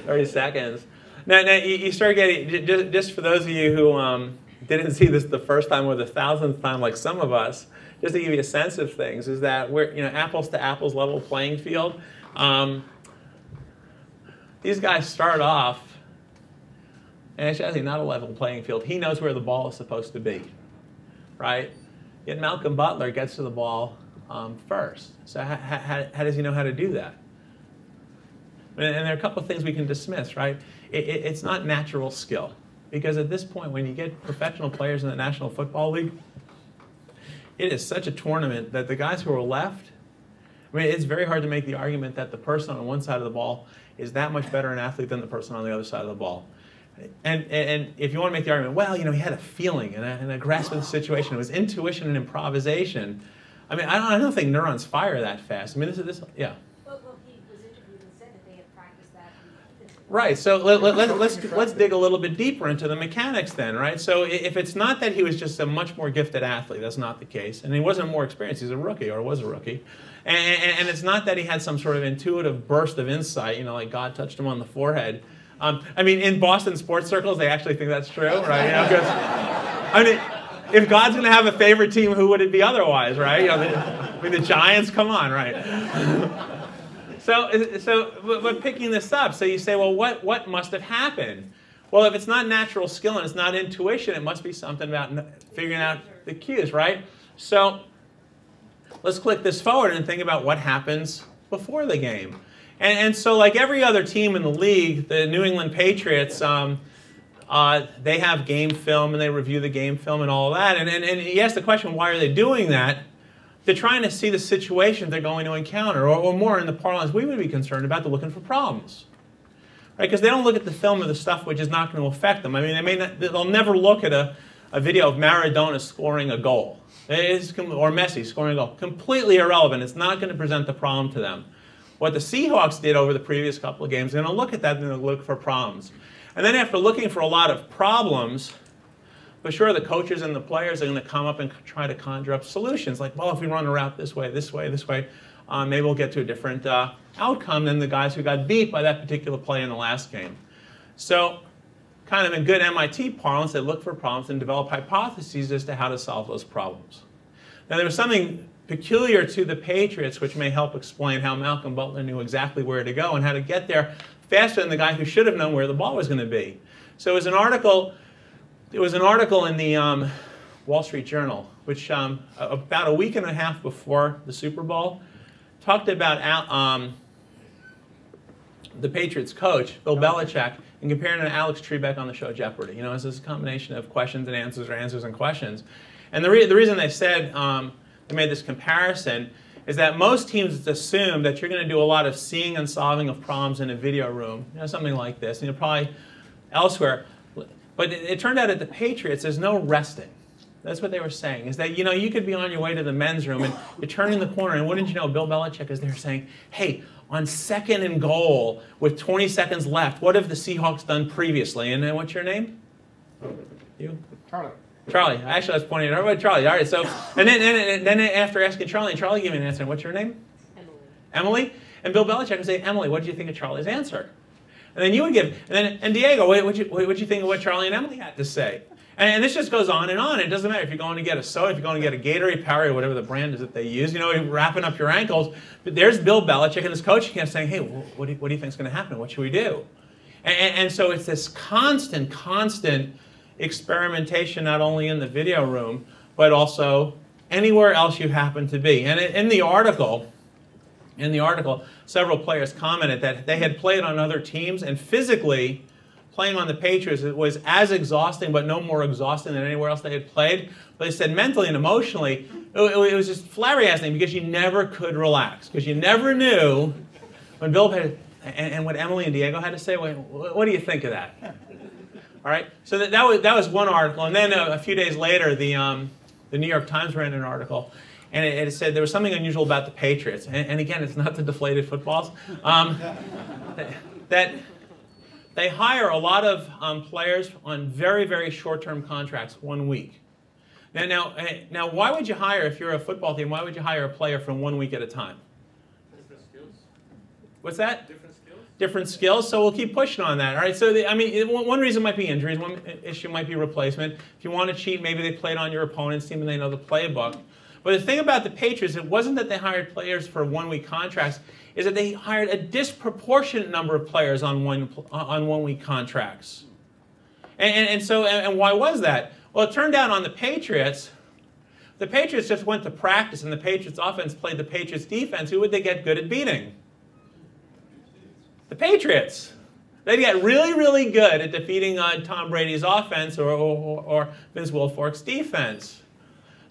30 seconds. Now you start getting, just for those of you who didn't see this the first time or the 1,000th time like some of us, just to give you a sense of things, is that we're apples to apples level playing field. These guys start off, and it's actually not a level playing field. He knows where the ball is supposed to be, right? Yet Malcolm Butler gets to the ball first. So how does he know how to do that? And there are a couple of things we can dismiss, right? It's not natural skill. Because at this point, when you get professional players in the National Football League, it is such a tournament that the guys who are left, I mean, it's very hard to make the argument that the person on one side of the ball is that much better an athlete than the person on the other side of the ball. And if you want to make the argument, well, he had a feeling and a grasp of the situation. It was intuition and improvisation. I mean, I don't think neurons fire that fast. I mean, this yeah. Well, he was interviewed and said that they had practiced that. Right. So let's dig a little bit deeper into the mechanics then, right? So if it's not that he was just a much more gifted athlete, that's not the case, and he wasn't more experienced. He's a rookie or was a rookie, and it's not that he had some sort of intuitive burst of insight, like God touched him on the forehead. I mean, in Boston sports circles, they actually think that's true, right? Because, I mean, if God's going to have a favorite team, who would it be otherwise, right? The Giants, come on, right? But picking this up, so you say, well, what must have happened? Well, if it's not natural skill and it's not intuition, it must be something about figuring out the cues, right? So let's click this forward and think about what happens before the game. And so like every other team in the league, the New England Patriots, they have game film and they review the game film and all that. And you ask the question, why are they doing that? They're trying to see the situation they're going to encounter, or more in the parlance we would be concerned about, they're looking for problems. Right? Because they don't look at the film of the stuff which is not going to affect them. I mean, they'll never look at a video of Maradona scoring a goal, or Messi scoring a goal. Completely irrelevant. It's not going to present the problem to them. What the Seahawks did over the previous couple of games, they're going to look at that and they're going to look for problems. And then after looking for a lot of problems, but sure, the coaches and the players are going to come up and try to conjure up solutions. Like, well, if we run a route this way, maybe we'll get to a different outcome than the guys who got beat by that particular play in the last game. So kind of in good MIT parlance, they look for problems and develop hypotheses as to how to solve those problems. Now there was something peculiar to the Patriots which may help explain how Malcolm Butler knew exactly where to go and how to get there faster than the guy who should have known where the ball was going to be. So it was an article in the Wall Street Journal, which about a week and a half before the Super Bowl, talked about the Patriots coach, Bill Belichick, and comparing him to Alex Trebek on the show Jeopardy. You know, it's this combination of questions and answers or answers and questions. And the reason they said, they made this comparison, is that most teams assume that you're going to do a lot of seeing and solving of problems in a video room, you know, something like this, and you'll probably elsewhere. But it turned out at the Patriots, there's no resting. That's what they were saying, is that, you know, you could be on your way to the men's room and you're turning the corner and wouldn't you know, Bill Belichick is there saying, hey, on 2nd and goal with 20 seconds left, what have the Seahawks done previously? And then what's your name? You? Charlie. Charlie. Actually, I was pointing at everybody. Charlie. All right. So, and then after asking Charlie, and Charlie gave me an answer. What's your name? Emily. Emily. And Bill Belichick would say, Emily, what did you think of Charlie's answer? And then you would give, and Diego, what did you think of what Charlie and Emily had to say? And this just goes on and on. It doesn't matter if you're going to get a soda, if you're going to get a Gatorade, Powerade, or whatever the brand is that they use. You know, you're wrapping up your ankles. But there's Bill Belichick and his coaching camp saying, hey, what do you think is going to happen? What should we do? And so it's this constant experimentation, not only in the video room, but also anywhere else you happen to be. And in the article, several players commented that they had played on other teams, and physically, playing on the Patriots, it was as exhausting, but no more exhausting than anywhere else they had played. But they said mentally and emotionally, it was just flabbergasting because you never could relax, because you never knew when Bill had, and what Emily and Diego had to say. What do you think of that? All right. So that was one article, and then a few days later, the New York Times ran an article, and it said there was something unusual about the Patriots. And again, it's not the deflated footballs. That they hire a lot of players on very, very short-term contracts, 1 week. Now, why would you hire, if you're a football team, why would you hire a player from 1 week at a time? Different skills. What's that? Different skills. Different skills, so we'll keep pushing on that. All right, so one reason might be injuries, one issue might be replacement. If you want to cheat, maybe they played on your opponent's team and they know the playbook. But the thing about the Patriots, it wasn't that they hired players for 1 week contracts, is that they hired a disproportionate number of players on 1 week contracts. And why was that? Well, it turned out on the Patriots just went to practice, and the Patriots offense played the Patriots defense. Who would they get good at beating? The Patriots. They get really, really good at defeating Tom Brady's offense or Vince Wilfork's defense.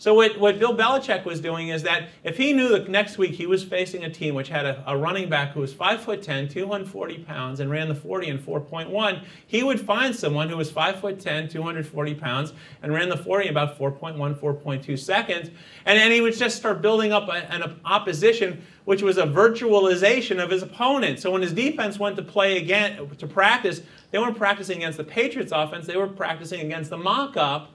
So what Bill Belichick was doing is that if he knew that next week he was facing a team which had a running back who was 5'10", 240 pounds, and ran the 40 in 4.1, he would find someone who was 5'10", 240 pounds, and ran the 40 in about 4.1, 4.2 seconds, and he would just start building up an opposition which was a virtualization of his opponent. So when his defense went to play again, to practice, they weren't practicing against the Patriots offense, they were practicing against the mock-up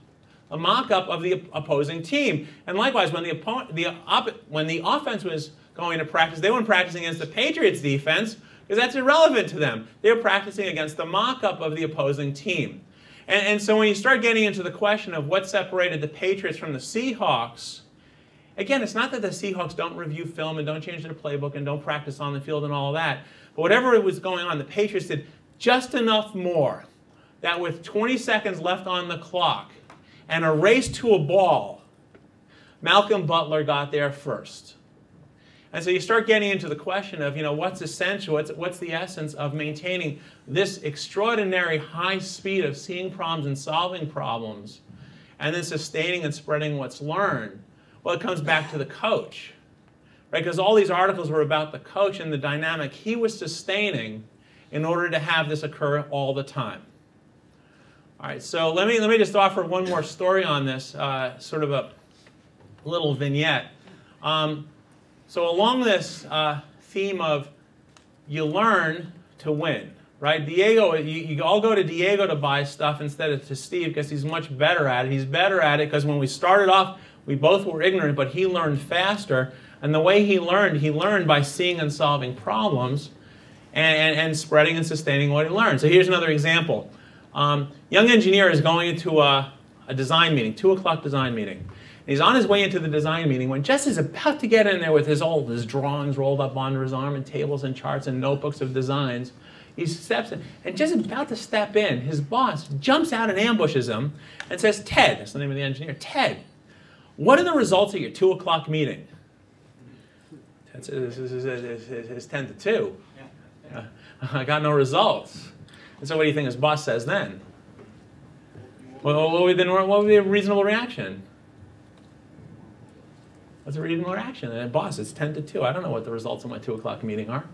of the opposing team. And likewise, when the offense was going to practice, they weren't practicing against the Patriots defense, because that's irrelevant to them. They were practicing against the mock-up of the opposing team. And so when you start getting into the question of what separated the Patriots from the Seahawks, again, it's not that the Seahawks don't review film and don't change their playbook and don't practice on the field and all of that. But whatever was going on, the Patriots did just enough more that with 20 seconds left on the clock, and a race to a ball, Malcolm Butler got there first. And so you start getting into the question of, what's essential, what's the essence of maintaining this extraordinary high speed of seeing problems and solving problems, and then sustaining and spreading what's learned? Well, it comes back to the coach, right? Because all these articles were about the coach and the dynamic he was sustaining in order to have this occur all the time. All right, so let me just offer one more story on this, sort of a little vignette. So along this theme of you learn to win, right? Diego, you all go to Diego to buy stuff instead of to Steve because he's much better at it. He's better at it because when we started off, we both were ignorant, but he learned faster. And the way he learned by seeing and solving problems and spreading and sustaining what he learned. So here's another example. Young engineer is going into a design meeting, 2 o'clock design meeting. And he's on his way into the design meeting when just is about to get in there with his drawings rolled up onto his arm and tables and charts and notebooks of designs. He steps in, and just about to step in, his boss jumps out and ambushes him and says, Ted, that's the name of the engineer, Ted, what are the results of your 2 o'clock meeting? Ted says, it's 10 to 2. I got no results. And so what do you think his boss says then? Well, what would be a reasonable reaction? What's a reasonable reaction? And boss, it's 10 to 2. I don't know what the results of my 2 o'clock meeting are.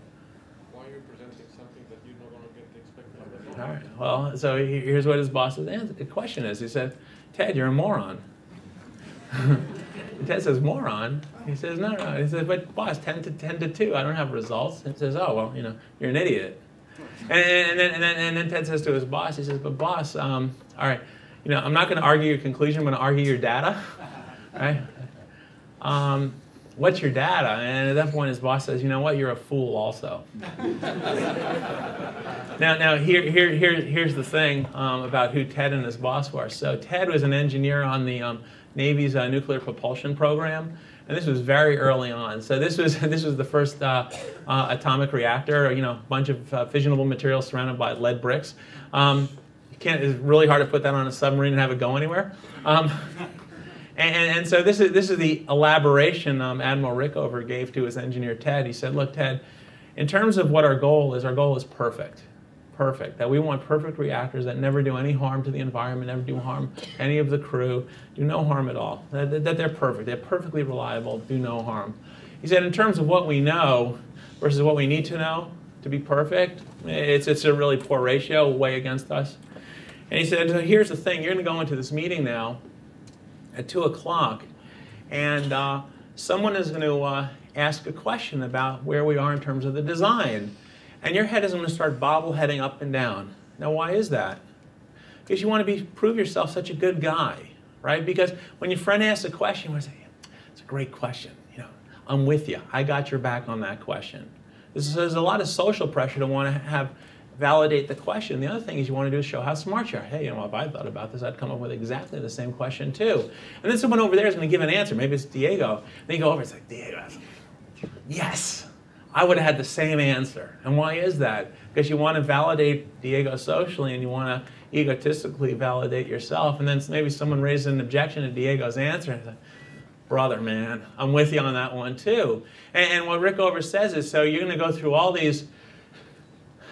Why are you presenting something that you're not going to get the expected result? All right. Well, so here's what his boss's answer. The question is, he said, Ted, you're a moron. Ted says, moron? He says, no. He says, but boss, 10 to 2. I don't have results. He says, oh, well, you're an idiot. And then Ted says to his boss, he says, but boss, all right, I'm not going to argue your conclusion. I'm going to argue your data. Right? What's your data? And at that point, his boss says, you know what? You're a fool also. Now here's the thing about who Ted and his boss were. So Ted was an engineer on the Navy's nuclear propulsion program. And this was very early on. So this was the first atomic reactor, a bunch of fissionable materials surrounded by lead bricks. It's really hard to put that on a submarine and have it go anywhere. And so this is the elaboration Admiral Rickover gave to his engineer Ted. He said, look, Ted, in terms of what our goal is perfect. Perfect. That we want perfect reactors that never do any harm to the environment, never do harm to any of the crew, do no harm at all. That they're perfect. They're perfectly reliable, do no harm. He said, in terms of what we know versus what we need to know to be perfect, it's a really poor ratio, way against us. And he said, here's the thing. You're going to go into this meeting now at 2 o'clock, and someone is going to ask a question about where we are in terms of the design. And your head is going to start bobbleheading up and down. Now, why is that? Because you want to prove yourself such a good guy, right? Because when your friend asks a question, you want to say, it's a great question. I'm with you. I got your back on that question. There's a lot of social pressure to want to validate the question. The other thing is you want to do is show how smart you are. Hey, if I thought about this, I'd come up with exactly the same question too. And then someone over there is going to give an answer. Maybe it's Diego. Then you go over, it's like, Diego, yes. I would have had the same answer. And why is that? Because you want to validate Diego socially and you want to egotistically validate yourself. And then maybe someone raises an objection to Diego's answer. And like, brother, man, I'm with you on that one too. And what Rickover says is, so you're going to go through all these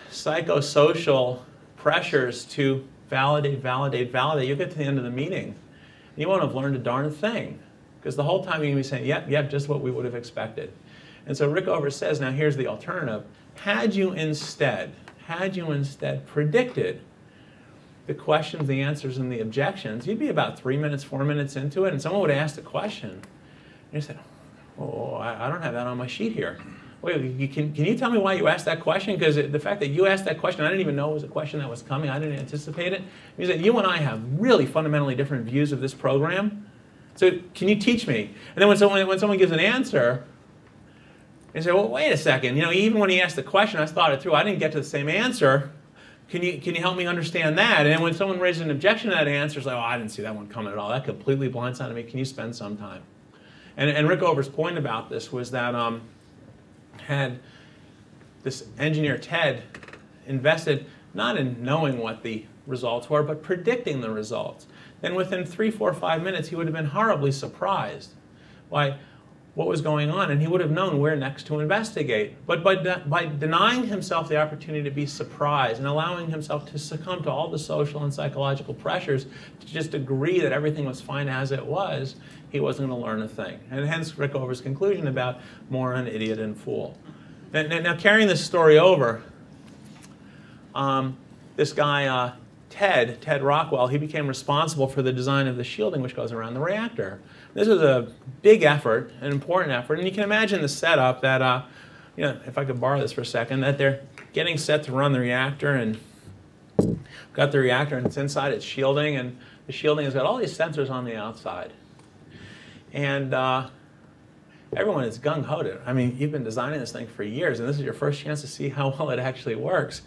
psychosocial pressures to validate. You'll get to the end of the meeting. And you won't have learned a darn thing. Because the whole time you're going to be saying, yep, just what we would have expected. And so Rickover says, now here's the alternative. Had you instead predicted the questions, the answers, and the objections, you'd be about 3 minutes, 4 minutes into it, and someone would ask the question. And you said, oh, I don't have that on my sheet here. Wait, can you tell me why you asked that question? Because the fact that you asked that question, I didn't even know it was a question that was coming. I didn't anticipate it. It means that you and I have really fundamentally different views of this program. So can you teach me? And then when someone gives an answer, and say, well, wait a second. Even when he asked the question, I thought it through. I didn't get to the same answer. Can you help me understand that? And then when someone raises an objection to that answer, it's like, oh, I didn't see that one coming at all. That completely blindsided me. Can you spend some time? And Rickover's point about this was that had this engineer Ted invested not in knowing what the results were, but predicting the results, then within 3, 4, 5 minutes, he would have been horribly surprised by what was going on, and he would have known where next to investigate. But by denying himself the opportunity to be surprised and allowing himself to succumb to all the social and psychological pressures to just agree that everything was fine as it was, he wasn't going to learn a thing. And hence Rickover's conclusion about moron, idiot, and fool. Now carrying this story over, this guy, Ted Rockwell, he became responsible for the design of the shielding which goes around the reactor. This was a big effort, an important effort, and you can imagine the setup that, if I could borrow this for a second, that they're getting set to run the reactor, and got the reactor, and it's inside its shielding, and the shielding has got all these sensors on the outside. And everyone is gung-ho to it. I mean, you've been designing this thing for years, and this is your first chance to see how well it actually works.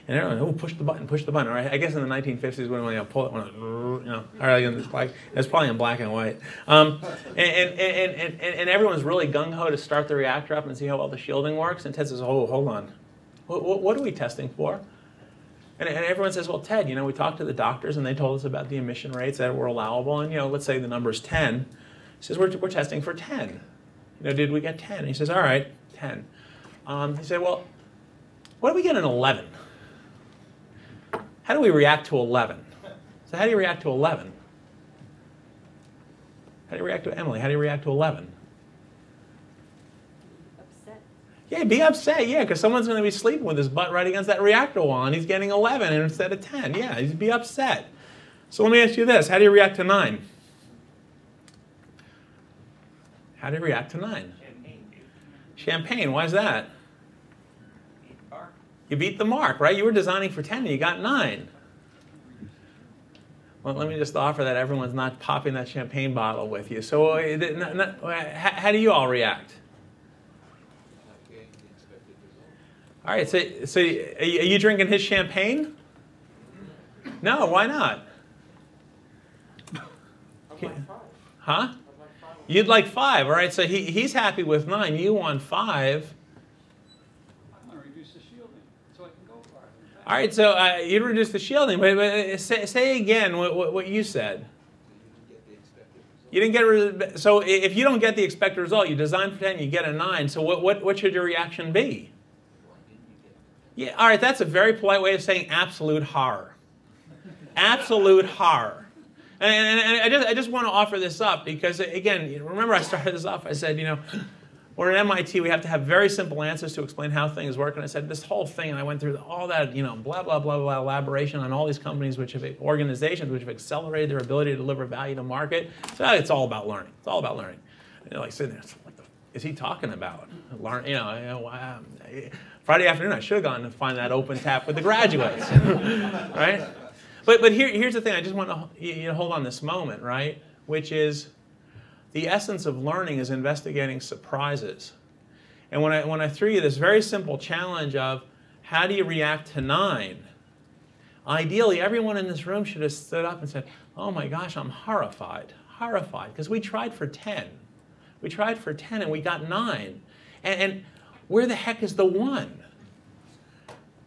And everyone, oh, push the button, push the button. Or I guess in the 1950s, when you pull it, it's probably in black and white. And everyone's really gung-ho to start the reactor up and see how well the shielding works. And Ted says, oh, hold on. What are we testing for? And everyone says, well, Ted, we talked to the doctors, and they told us about the emission rates that were allowable. And, let's say the number's 10. He says, we're testing for 10. Did we get 10? And he says, all right, 10. He said, well, what do we get in 11? How do we react to 11? So how do you react to 11? How do you react to Emily? How do you react to 11? Upset. Yeah, be upset, yeah, because someone's going to be sleeping with his butt right against that reactor wall, and he's getting 11 instead of 10. Yeah, he'd be upset. So let me ask you this. How do you react to 9? How do you react to 9? Champagne, why is that? You beat the mark, right? You were designing for 10 and you got 9. Well, let me just offer that everyone's not popping that champagne bottle with you. So how do you all react? All right, so are you drinking his champagne? No, why not? Huh? You'd like 5, all right? So he's happy with 9. You want 5. All right, so you'd reduce the shielding, but say again what you said. You didn't get so if you don't get the expected result, you design for 10, you get a 9. So what should your reaction be? Yeah, all right, that's a very polite way of saying absolute horror. Absolute horror. And I just want to offer this up because, again, remember I started this off. I said, we're at MIT, we have to have very simple answers to explain how things work. And I said this whole thing, and I went through all that, blah, blah, blah, blah, elaboration on all these companies, organizations which have accelerated their ability to deliver value to market. So it's all about learning. It's all about learning. And you're like sitting there, what the is he talking about? Learn, Friday afternoon, I should have gone and find that open tap with the graduates, right? But here's the thing. I just want to hold on this moment, right? Which is, the essence of learning is investigating surprises. And when I threw you this very simple challenge of how do you react to 9, ideally everyone in this room should have stood up and said, oh my gosh, I'm horrified, because we tried for 10. We tried for 10 and we got 9. And where the heck is the 1?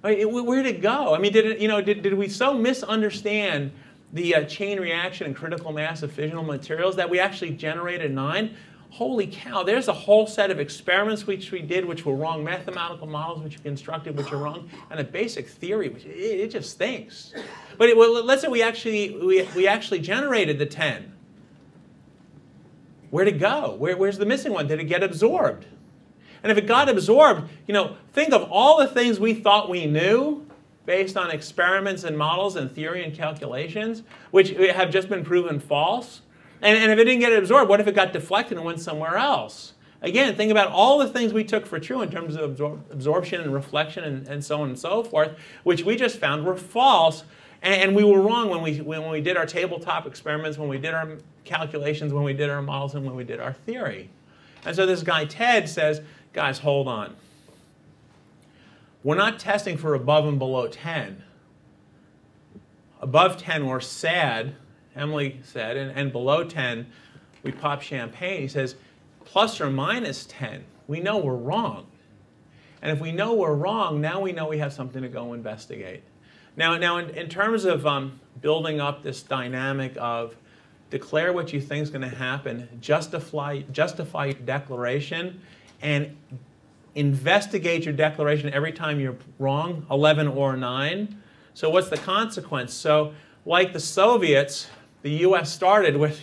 Where'd it go? I mean, did we so misunderstand the chain reaction and critical mass of fissional materials that we actually generated 9? Holy cow, there's a whole set of experiments which we did which were wrong, mathematical models which we constructed which are wrong, and a basic theory which it just stinks. But let's say we actually generated the 10. Where'd it go? Where's the missing one? Did it get absorbed? And if it got absorbed, think of all the things we thought we knew based on experiments and models and theory and calculations, which have just been proven false. And if it didn't get absorbed, what if it got deflected and went somewhere else? Again, think about all the things we took for true in terms of absorption and reflection and so on and so forth, which we just found were false. And we were wrong when we did our tabletop experiments, when we did our calculations, when we did our models, and when we did our theory. And so this guy, Ted, says, guys, hold on. We're not testing for above and below 10. Above 10, we're sad, Emily said, and below 10, we pop champagne. He says, plus or minus 10, we know we're wrong. And if we know we're wrong, now we know we have something to go investigate. Now in terms of building up this dynamic of declare what you think is going to happen, justify your declaration, and investigate your declaration every time you're wrong, 11 or 9. So what's the consequence? So like the Soviets, the US started with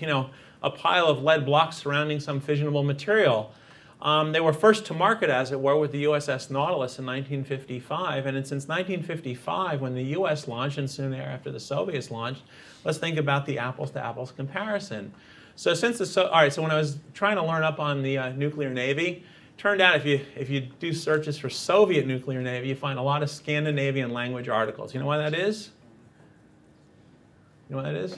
a pile of lead blocks surrounding some fissionable material. They were first to market, as it were, with the USS Nautilus in 1955. And since 1955, when the US launched, and soon thereafter the Soviets launched, let's think about the apples-to-apples comparison. So all right, so when I was trying to learn up on the nuclear navy, turned out if you do searches for Soviet nuclear navy, you find a lot of Scandinavian language articles. You know why that is? You know what that is?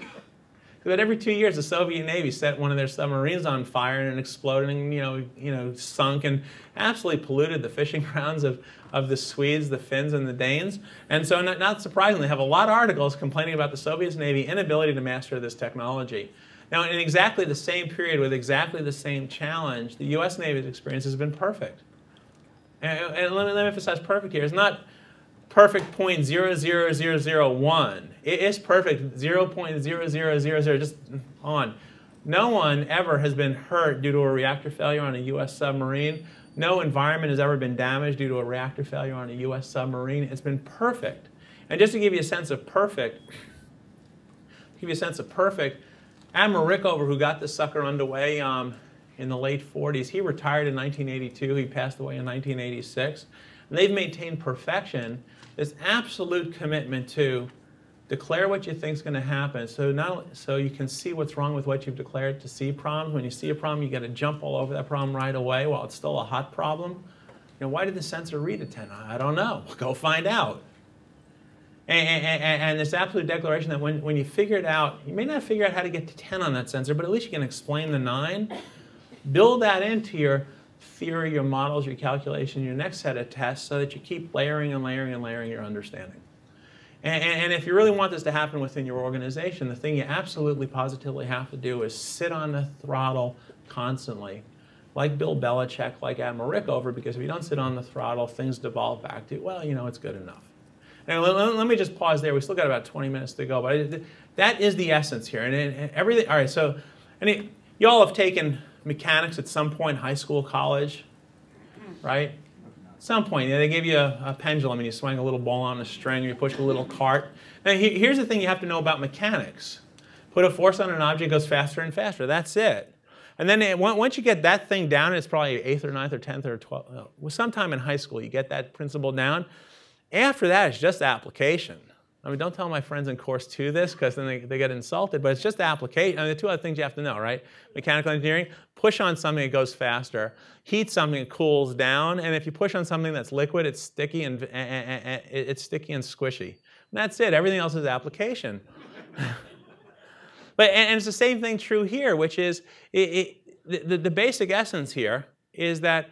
But every 2 years, the Soviet Navy set one of their submarines on fire and it exploded and sunk and absolutely polluted the fishing grounds of the Swedes, the Finns, and the Danes. And so, not surprisingly, they have a lot of articles complaining about the Soviet Navy inability to master this technology. Now, in exactly the same period with exactly the same challenge, the U.S. Navy's experience has been perfect. And let me emphasize perfect here. It's not perfect 0.00001. It is perfect 0.0000, just on. No one ever has been hurt due to a reactor failure on a U.S. submarine. No environment has ever been damaged due to a reactor failure on a U.S. submarine. It's been perfect. And just to give you a sense of perfect, Admiral Rickover, who got this sucker underway in the late 40s, he retired in 1982. He passed away in 1986. And they've maintained perfection, this absolute commitment to declare what you think is going to happen so you can see what's wrong with what you've declared, to see problems. When you see a problem, you got to jump all over that problem right away while it's still a hot problem. Why did the sensor read a 10? I don't know. Go find out. And this absolute declaration that when you figure it out, you may not figure out how to get to 10 on that sensor, but at least you can explain the 9. Build that into your theory, your models, your calculation, your next set of tests so that you keep layering and layering and layering your understanding. And if you really want this to happen within your organization, the thing you absolutely positively have to do is sit on the throttle constantly, like Bill Belichick, like Admiral Rickover, because if you don't sit on the throttle, things devolve back to, well, it's good enough. And let me just pause there. We still got about 20 minutes to go, but that is the essence here. And everything. All right. So, you all have taken mechanics at some point, high school, college, right? At some point, they give you a pendulum and you swing a little ball on a string, or you push a little cart. Now, here's the thing you have to know about mechanics. Put a force on an object, it goes faster and faster. That's it. And then once you get that thing down, it's probably 8th or 9th or 10th or 12th. Sometime in high school, you get that principle down. After that, it's just application. Don't tell my friends in course 2 this, because then they get insulted, but it's just application. The 2 other things you have to know, right? Mechanical engineering, push on something, it goes faster. Heat something, it cools down. And if you push on something that's liquid, it's sticky and squishy. And that's it. Everything else is application. And it's the same thing true here, which is the basic essence here is that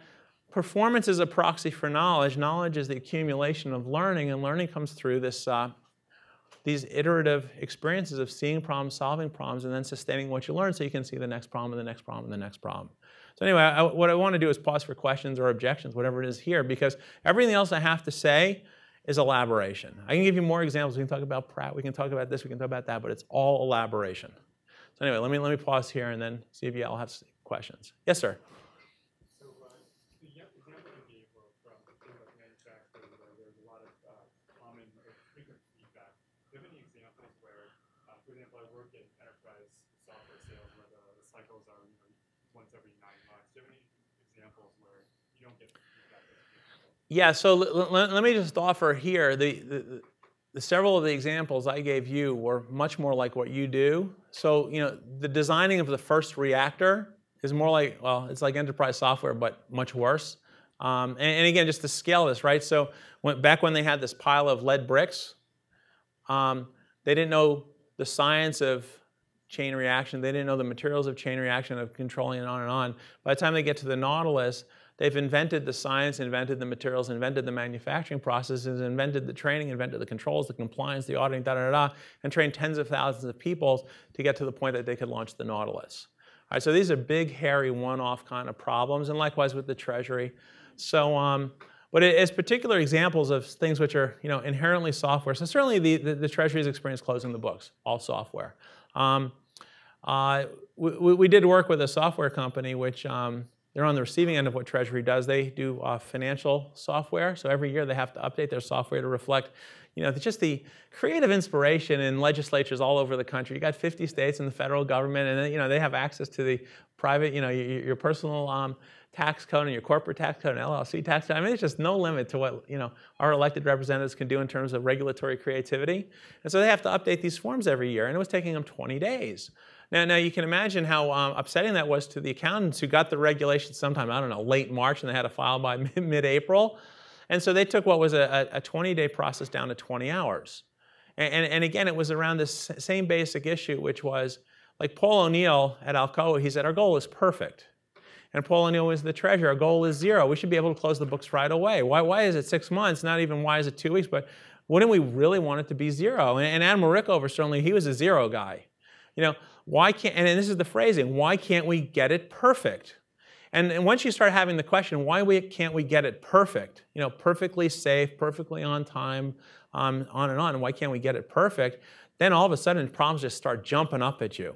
performance is a proxy for knowledge. Knowledge is the accumulation of learning, and learning comes through these iterative experiences of seeing problems, solving problems, and then sustaining what you learn so you can see the next problem and the next problem and the next problem. So anyway, what I want to do is pause for questions or objections, whatever it is here, because everything else I have to say is elaboration. I can give you more examples. We can talk about Pratt. We can talk about this. We can talk about that. But it's all elaboration. So anyway, let me pause here and then see if you all have questions. Yes, sir. Yeah, so let me just offer here, the several of the examples I gave you were much more like what you do. So, the designing of the first reactor is more like, well, it's like enterprise software, but much worse. And again, just to scale this, right? So back when they had this pile of lead bricks, they didn't know the science of chain reaction. They didn't know the materials of chain reaction, of controlling it on and on. By the time they get to the Nautilus, they've invented the science, invented the materials, invented the manufacturing processes, invented the training, invented the controls, the compliance, the auditing, and trained tens of thousands of people to get to the point that they could launch the Nautilus. All right, so these are big, hairy, one-off kind of problems, and likewise with the Treasury. So, but it's particular examples of things which are, inherently software. So certainly the Treasury's experience closing the books, all software. We did work with a software company which they're on the receiving end of what Treasury does. They do financial software, so every year they have to update their software to reflect, just the creative inspiration in legislatures all over the country. You got 50 states and the federal government, and then, they have access to the private, your personal tax code and your corporate tax code and LLC tax code. There's just no limit to what our elected representatives can do in terms of regulatory creativity. And so they have to update these forms every year, and it was taking them 20 days. Now you can imagine how upsetting that was to the accountants who got the regulations sometime, late March, and they had to file by mid-April. And so they took what was a 20-day process down to 20 hours. And again, it was around this same basic issue, which was Like Paul O'Neill at Alcoa, he said, our goal is perfect. And Paul O'Neill was the treasurer. Our goal is 0. We should be able to close the books right away. Why is it 6 months? Not even why is it 2 weeks, but wouldn't we really want it to be 0? And Admiral Rickover, certainly, he was a 0 guy. You know, why can't, and this is the phrasing, why can't we get it perfect? And once you start having the question, why can't we get it perfect? You know, perfectly safe, perfectly on time, on and on, why can't we get it perfect? Then all of a sudden, problems just start jumping up at you.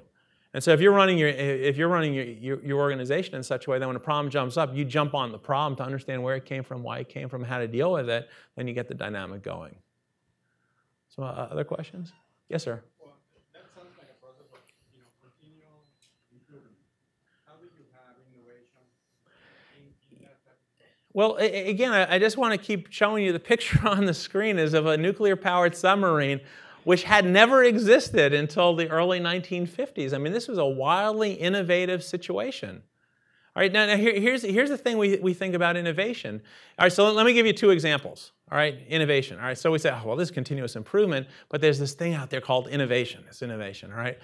And so if you're running your organization in such a way that when a problem jumps up, you jump on the problem to understand where it came from, why it came from, how to deal with it, then you get the dynamic going. So other questions? Yes, sir. Well, that sounds like a process of, continual improvement. How do you have innovation in that type of? Well, again, I just want to keep showing you the picture on the screen is of a nuclear-powered submarine which had never existed until the early 1950s. I mean, this was a wildly innovative situation. All right, now here's the thing we think about innovation. All right, so let me give you 2 examples. All right, innovation. All right, so we say, oh, well, this is continuous improvement, but there's this thing out there called innovation. It's innovation, all right?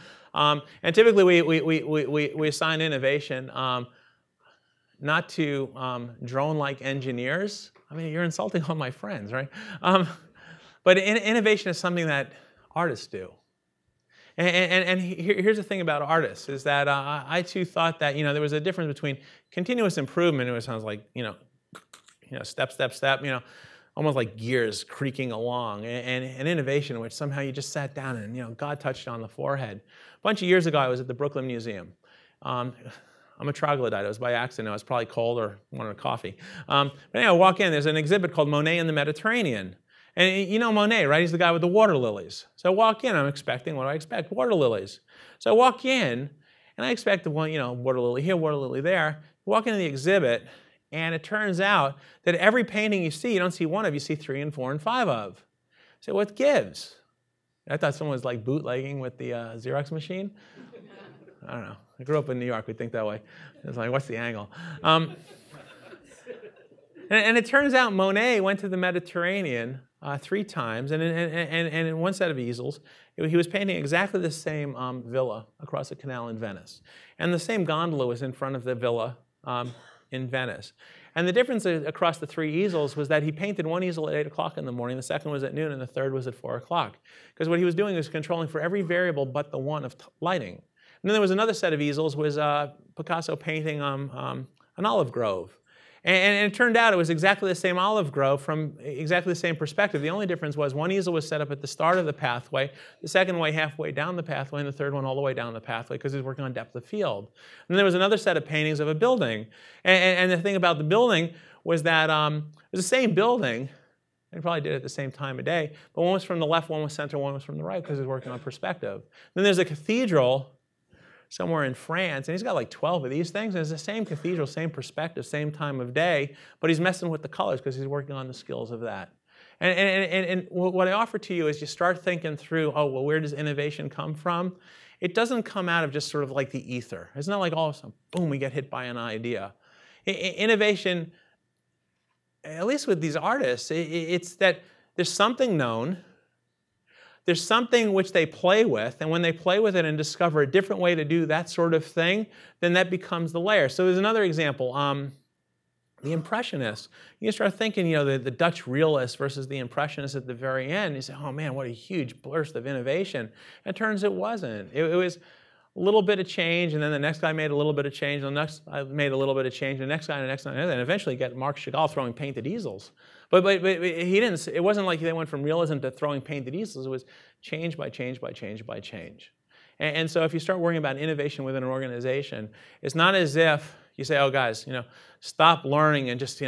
And typically we assign innovation not to drone-like engineers. I mean, you're insulting all my friends, right? But innovation is something that artists do. And here's the thing about artists, is that I too thought that, there was a difference between continuous improvement, it sounds like, step, step, step, almost like gears creaking along, and innovation, which somehow you just sat down and, God touched you on the forehead. A bunch of years ago, I was at the Brooklyn Museum. I'm a troglodyte. It was by accident. I was probably cold or wanted a coffee. But anyway, I walk in. There's an exhibit called Monet in the Mediterranean. And you know Monet, right? He's the guy with the water lilies. So I walk in. I'm expecting, what do I expect? Water lilies. So I walk in, and I expect the one, water lily here, water lily there. Walk into the exhibit, and it turns out that every painting you see, you don't see one of, you see 3 and 4 and 5 of. So what gives? I thought someone was like bootlegging with the Xerox machine. I don't know. I grew up in New York. We think that way. It's like, what's the angle? And it turns out Monet went to the Mediterranean 3 times, and in one set of easels, he was painting exactly the same villa across a canal in Venice. And the same gondola was in front of the villa in Venice. And the difference across the 3 easels was that he painted one easel at 8 o'clock in the morning, the second was at noon, and the third was at 4 o'clock. Because what he was doing was controlling for every variable but the one of lighting. And then there was another set of easels, was Picasso painting an olive grove. And it turned out it was exactly the same olive grove from exactly the same perspective. The only difference was one easel was set up at the start of the pathway, the second way halfway down the pathway, and the third one all the way down the pathway because he was working on depth of field. And then there was another set of paintings of a building. And the thing about the building was that it was the same building. They probably did it at the same time of day, but one was from the left, one was center, one was from the right because he was working on perspective. Then there's a cathedral somewhere in France, and he's got like 12 of these things, and it's the same cathedral, same perspective, same time of day, but he's messing with the colors because he's working on the skills of that. And what I offer to you is you start thinking through, oh, well, where does innovation come from? It doesn't come out of just sort of like the ether. It's not like all of a sudden, boom, we get hit by an idea. Innovation, at least with these artists, it's that there's something known, there's something which they play with, and when they play with it and discover a different way to do that sort of thing, then that becomes the layer. So there's another example, the Impressionists. You start thinking, the Dutch realists versus the Impressionists at the very end. You say, oh man, what a huge burst of innovation. And it turns it wasn't. It was a little bit of change, and then the next guy made a little bit of change, and the next guy made a little bit of change, and the next guy, and the next guy, and eventually get Marc Chagall throwing painted easels. But he didn't. It wasn't like they went from realism to throwing painted easels. It was change by change by change by change. And so if you start worrying about innovation within an organization, it's not as if you say, oh guys, stop learning and just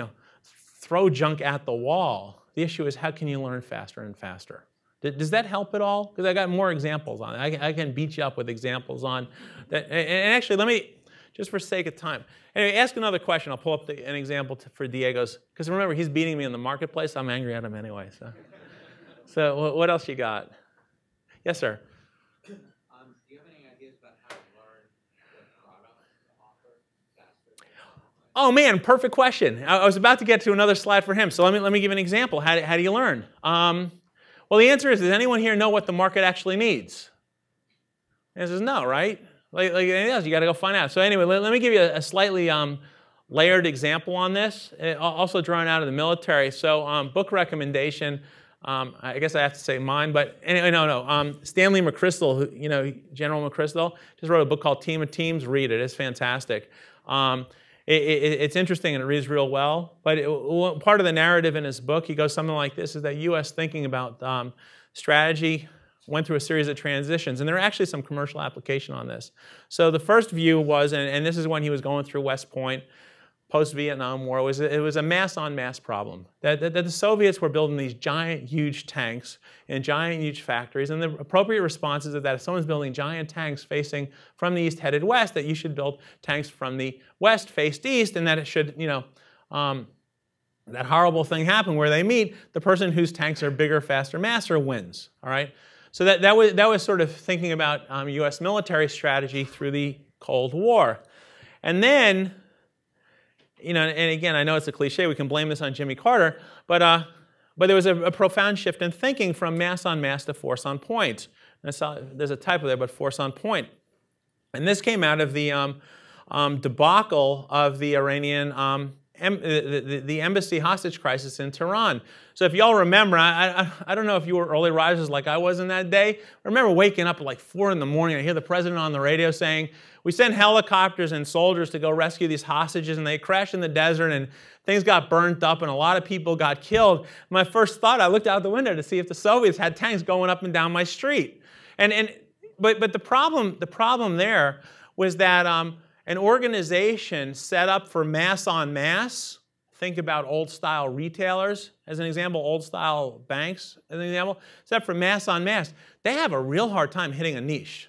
throw junk at the wall. The issue is how can you learn faster and faster? Does that help at all? Because I got more examples on it. I can beat you up with examples on that. And actually, let me, just for sake of time, anyway, ask another question. I'll pull up an example for Diego's. Because remember, he's beating me in the marketplace. I'm angry at him anyway. So what else you got? Yes, sir. Do you have any ideas about how to learn the product to offer faster? Oh man, perfect question. I was about to get to another slide for him. So let me give an example. How do you learn? Well, the answer is, does anyone here know what the market actually needs? The answer is no, right? Like anything else, you got to go find out. So anyway, let me give you a slightly layered example on this, also drawn out of the military. So book recommendation, I guess I have to say mine, but anyway, no. Stanley McChrystal, General McChrystal, just wrote a book called Team of Teams. Read it. It's fantastic. It's interesting and it reads real well. But part of the narrative in his book, he goes something like this, is that U.S. thinking about strategy went through a series of transitions, and there are actually some commercial application on this. So the first view was, and this is when he was going through West Point, post-Vietnam War, it was a mass-on-mass problem. That the Soviets were building these giant, huge tanks in giant, huge factories, and the appropriate response is that if someone's building giant tanks facing from the east headed west, that you should build tanks from the west faced east, and that it should, that horrible thing happened where they meet, the person whose tanks are bigger, faster, master wins, all right? So that was sort of thinking about U.S. military strategy through the Cold War. And then, and again, I know it's a cliche, we can blame this on Jimmy Carter, but there was a profound shift in thinking from mass on mass to force on point. There's a typo there, but force on point. And this came out of the debacle of the Iranian the embassy hostage crisis in Tehran. So if y'all remember, I don't know if you were early risers like I was in that day. I remember waking up at like 4 in the morning. I hear the president on the radio saying, we sent helicopters and soldiers to go rescue these hostages, and they crashed in the desert, and things got burnt up, and a lot of people got killed. My first thought, I looked out the window to see if the Soviets had tanks going up and down my street. But the problem there was that an organization set up for mass on mass, think about old-style retailers as an example, old-style banks as an example, set up for mass on mass, they have a real hard time hitting a niche.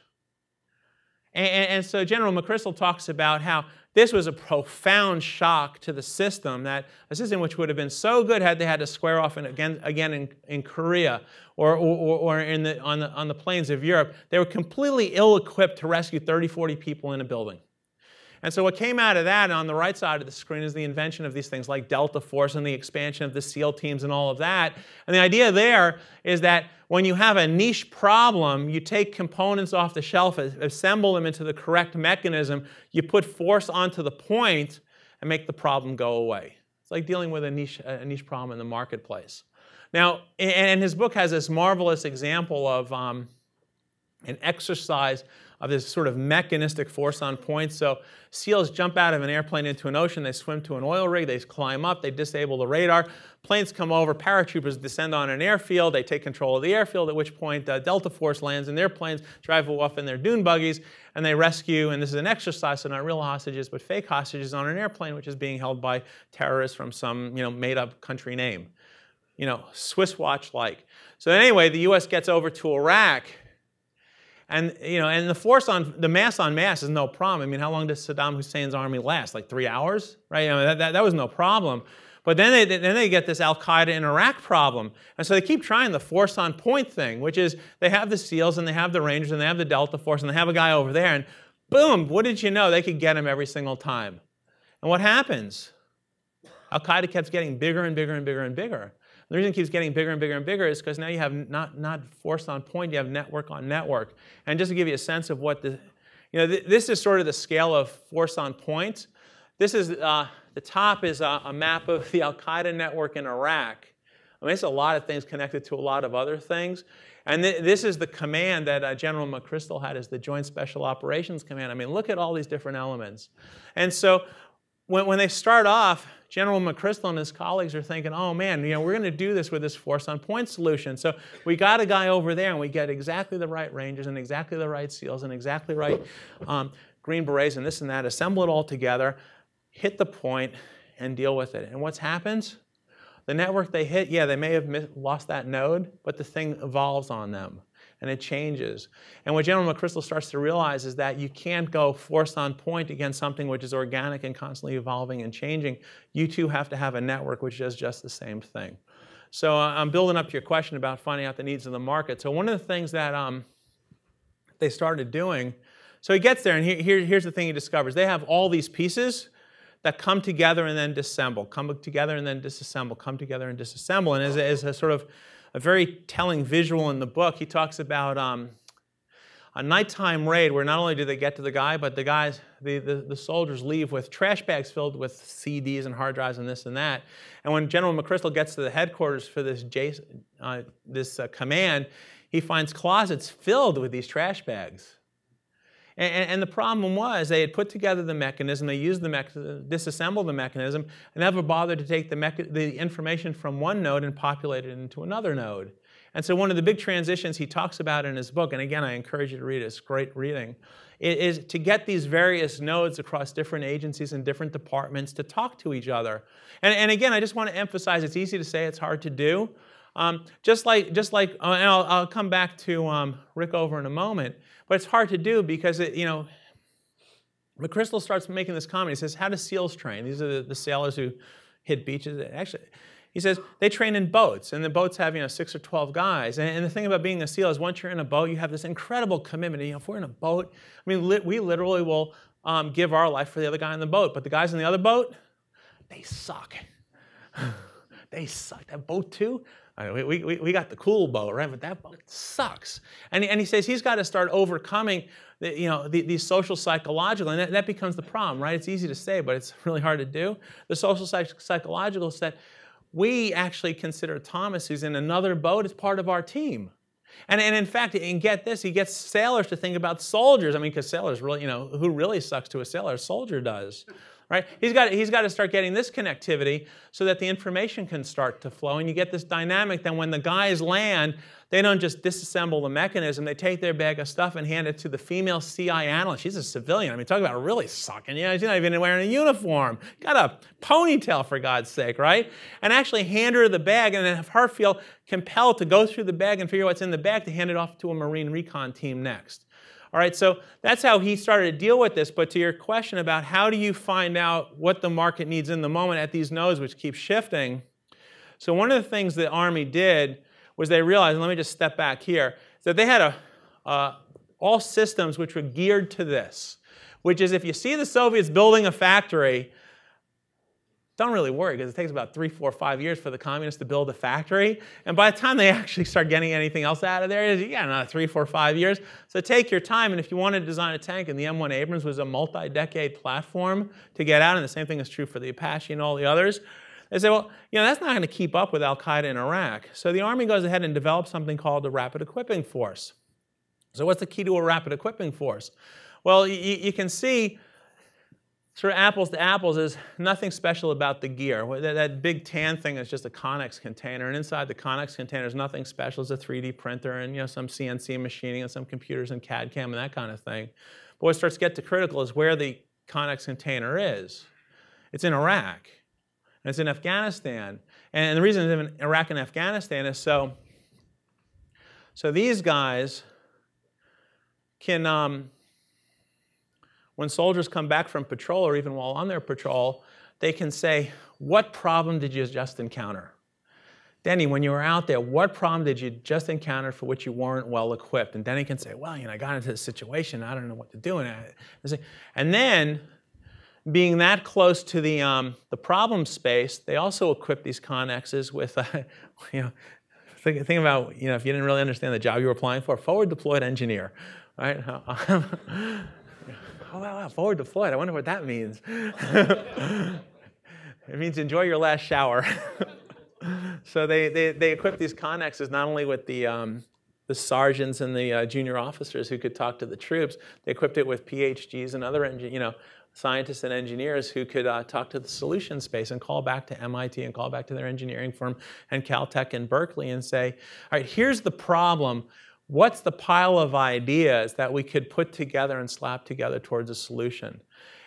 And so General McChrystal talks about how this was a profound shock to the system, that a system which would have been so good had they had to square off again in Korea or on the plains of Europe. They were completely ill-equipped to rescue 30, 40 people in a building. And so what came out of that on the right side of the screen is the invention of these things like Delta Force and the expansion of the SEAL teams and all of that. And the idea there is that when you have a niche problem, you take components off the shelf, assemble them into the correct mechanism, you put force onto the point and make the problem go away. It's like dealing with a niche problem in the marketplace. Now, and his book has this marvelous example of an exercise of this sort of mechanistic force on point. So SEALs jump out of an airplane into an ocean, they swim to an oil rig, they climb up, they disable the radar, planes come over, paratroopers descend on an airfield, they take control of the airfield, at which point Delta Force lands in their planes, drive off in their dune buggies, and they rescue, and this is an exercise, so not real hostages, but fake hostages on an airplane which is being held by terrorists from some made-up country name. Swiss watch-like. So anyway, the U.S. gets over to Iraq, and the mass on mass is no problem. I mean, how long does Saddam Hussein's army last? Like 3 hours, right? That was no problem. But then they get this Al Qaeda in Iraq problem, and so they keep trying the force on point thing, which is they have the SEALs and they have the Rangers and they have the Delta Force and they have a guy over there, and boom! What did you know? They could get him every single time. And what happens? Al Qaeda keeps getting bigger and bigger and bigger and bigger. The reason it keeps getting bigger and bigger and bigger is because now you have not force on point, you have network on network. And just to give you a sense of what this is sort of the scale of force on point. This is, the top is a map of the Al-Qaeda network in Iraq. I mean, it's a lot of things connected to a lot of other things. And this is the command that General McChrystal had as the Joint Special Operations Command. I mean, look at all these different elements. And so when they start off, General McChrystal and his colleagues are thinking, oh man, we're going to do this with this force on point solution. So we got a guy over there and we get exactly the right Rangers and exactly the right SEALs and exactly right Green Berets and this and that, assemble it all together, hit the point and deal with it. And what's happened? The network they hit, yeah, they may have lost that node, but the thing evolves on them. And it changes. And what General McChrystal starts to realize is that you can't go force on point against something which is organic and constantly evolving and changing. You too have to have a network which does just the same thing. So I'm building up to your question about finding out the needs of the market. So one of the things that they started doing, so he gets there and here's the thing he discovers. They have all these pieces that come together and then disassemble, come together and then disassemble, come together and disassemble. And as a sort of a very telling visual in the book, he talks about a nighttime raid where not only do they get to the guy, but the soldiers leave with trash bags filled with CDs and hard drives and this and that. And when General McChrystal gets to the headquarters for this command, he finds closets filled with these trash bags. And the problem was they had put together the mechanism, they used the mechanism, disassembled the mechanism, and never bothered to take the information from one node and populate it into another node. And so one of the big transitions he talks about in his book, and again, I encourage you to read it, it's great reading, is to get these various nodes across different agencies and different departments to talk to each other. And again, I just want to emphasize it's easy to say, it's hard to do. Just like, and I'll come back to Rick over in a moment, but it's hard to do because, McChrystal starts making this comment. He says, how do SEALs train? These are the sailors who hit beaches. Actually, he says, they train in boats, and the boats have 6 or 12 guys. And the thing about being a SEAL is once you're in a boat, you have this incredible commitment. If we're in a boat, we literally will give our life for the other guy in the boat. But the guys in the other boat, they suck. They suck. That boat too? We got the cool boat, right? But that boat sucks. And he says he's got to start overcoming these social psychological, and that becomes the problem, right? It's easy to say, but it's really hard to do. The social psychological is that we actually consider Thomas, who's in another boat, as part of our team. And in fact, and get this, he gets sailors to think about soldiers. I mean, because sailors really, who really sucks to a sailor? A soldier does. Right? He's got to start getting this connectivity so that the information can start to flow. And you get this dynamic that when the guys land, they don't just disassemble the mechanism. They take their bag of stuff and hand it to the female CI analyst. She's a civilian. I mean, talk about really sucking. She's not even wearing a uniform. Got a ponytail, for God's sake, right? And actually hand her the bag and then have her feel compelled to go through the bag and figure out what's in the bag to hand it off to a Marine recon team next. All right, so that's how he started to deal with this. But to your question about how do you find out what the market needs in the moment at these nodes, which keep shifting, so one of the things the Army did was they realized, and let me just step back here, that they had all systems which were geared to this, which is if you see the Soviets building a factory, don't really worry, because it takes about 3, 4, 5 years for the communists to build a factory. And by the time they actually start getting anything else out of there, you got another 3, 4, 5 years. So take your time, and if you want to design a tank, and the M1 Abrams was a multi-decade platform to get out, and the same thing is true for the Apache and all the others, they say, well, that's not going to keep up with Al-Qaeda in Iraq. So the Army goes ahead and develops something called the Rapid Equipping Force. So what's the key to a Rapid Equipping Force? Well, you can see, sort of apples to apples, is nothing special about the gear. That big tan thing is just a Connex container, and inside the Connex container is nothing special. It's a 3D printer and some CNC machining and some computers and CAD/CAM and that kind of thing. But what starts to get to critical is where the Connex container is. It's in Iraq, and it's in Afghanistan. And the reason it's in Iraq and Afghanistan is so these guys can, when soldiers come back from patrol, or even while on their patrol, they can say, what problem did you just encounter? Denny, when you were out there, what problem did you just encounter for which you weren't well equipped? And Denny can say, well, I got into this situation, I don't know what to do. And then, being that close to the problem space, they also equip these Connexes with, think about, if you didn't really understand the job you were applying for, forward deployed engineer, right? Oh, wow, forward deployed. I wonder what that means. It means enjoy your last shower. So they equipped these Connexes not only with the sergeants and the junior officers who could talk to the troops, they equipped it with PhDs and other scientists and engineers who could talk to the solution space and call back to MIT and call back to their engineering firm and Caltech and Berkeley and say, all right, here's the problem. What's the pile of ideas that we could put together and slap together towards a solution?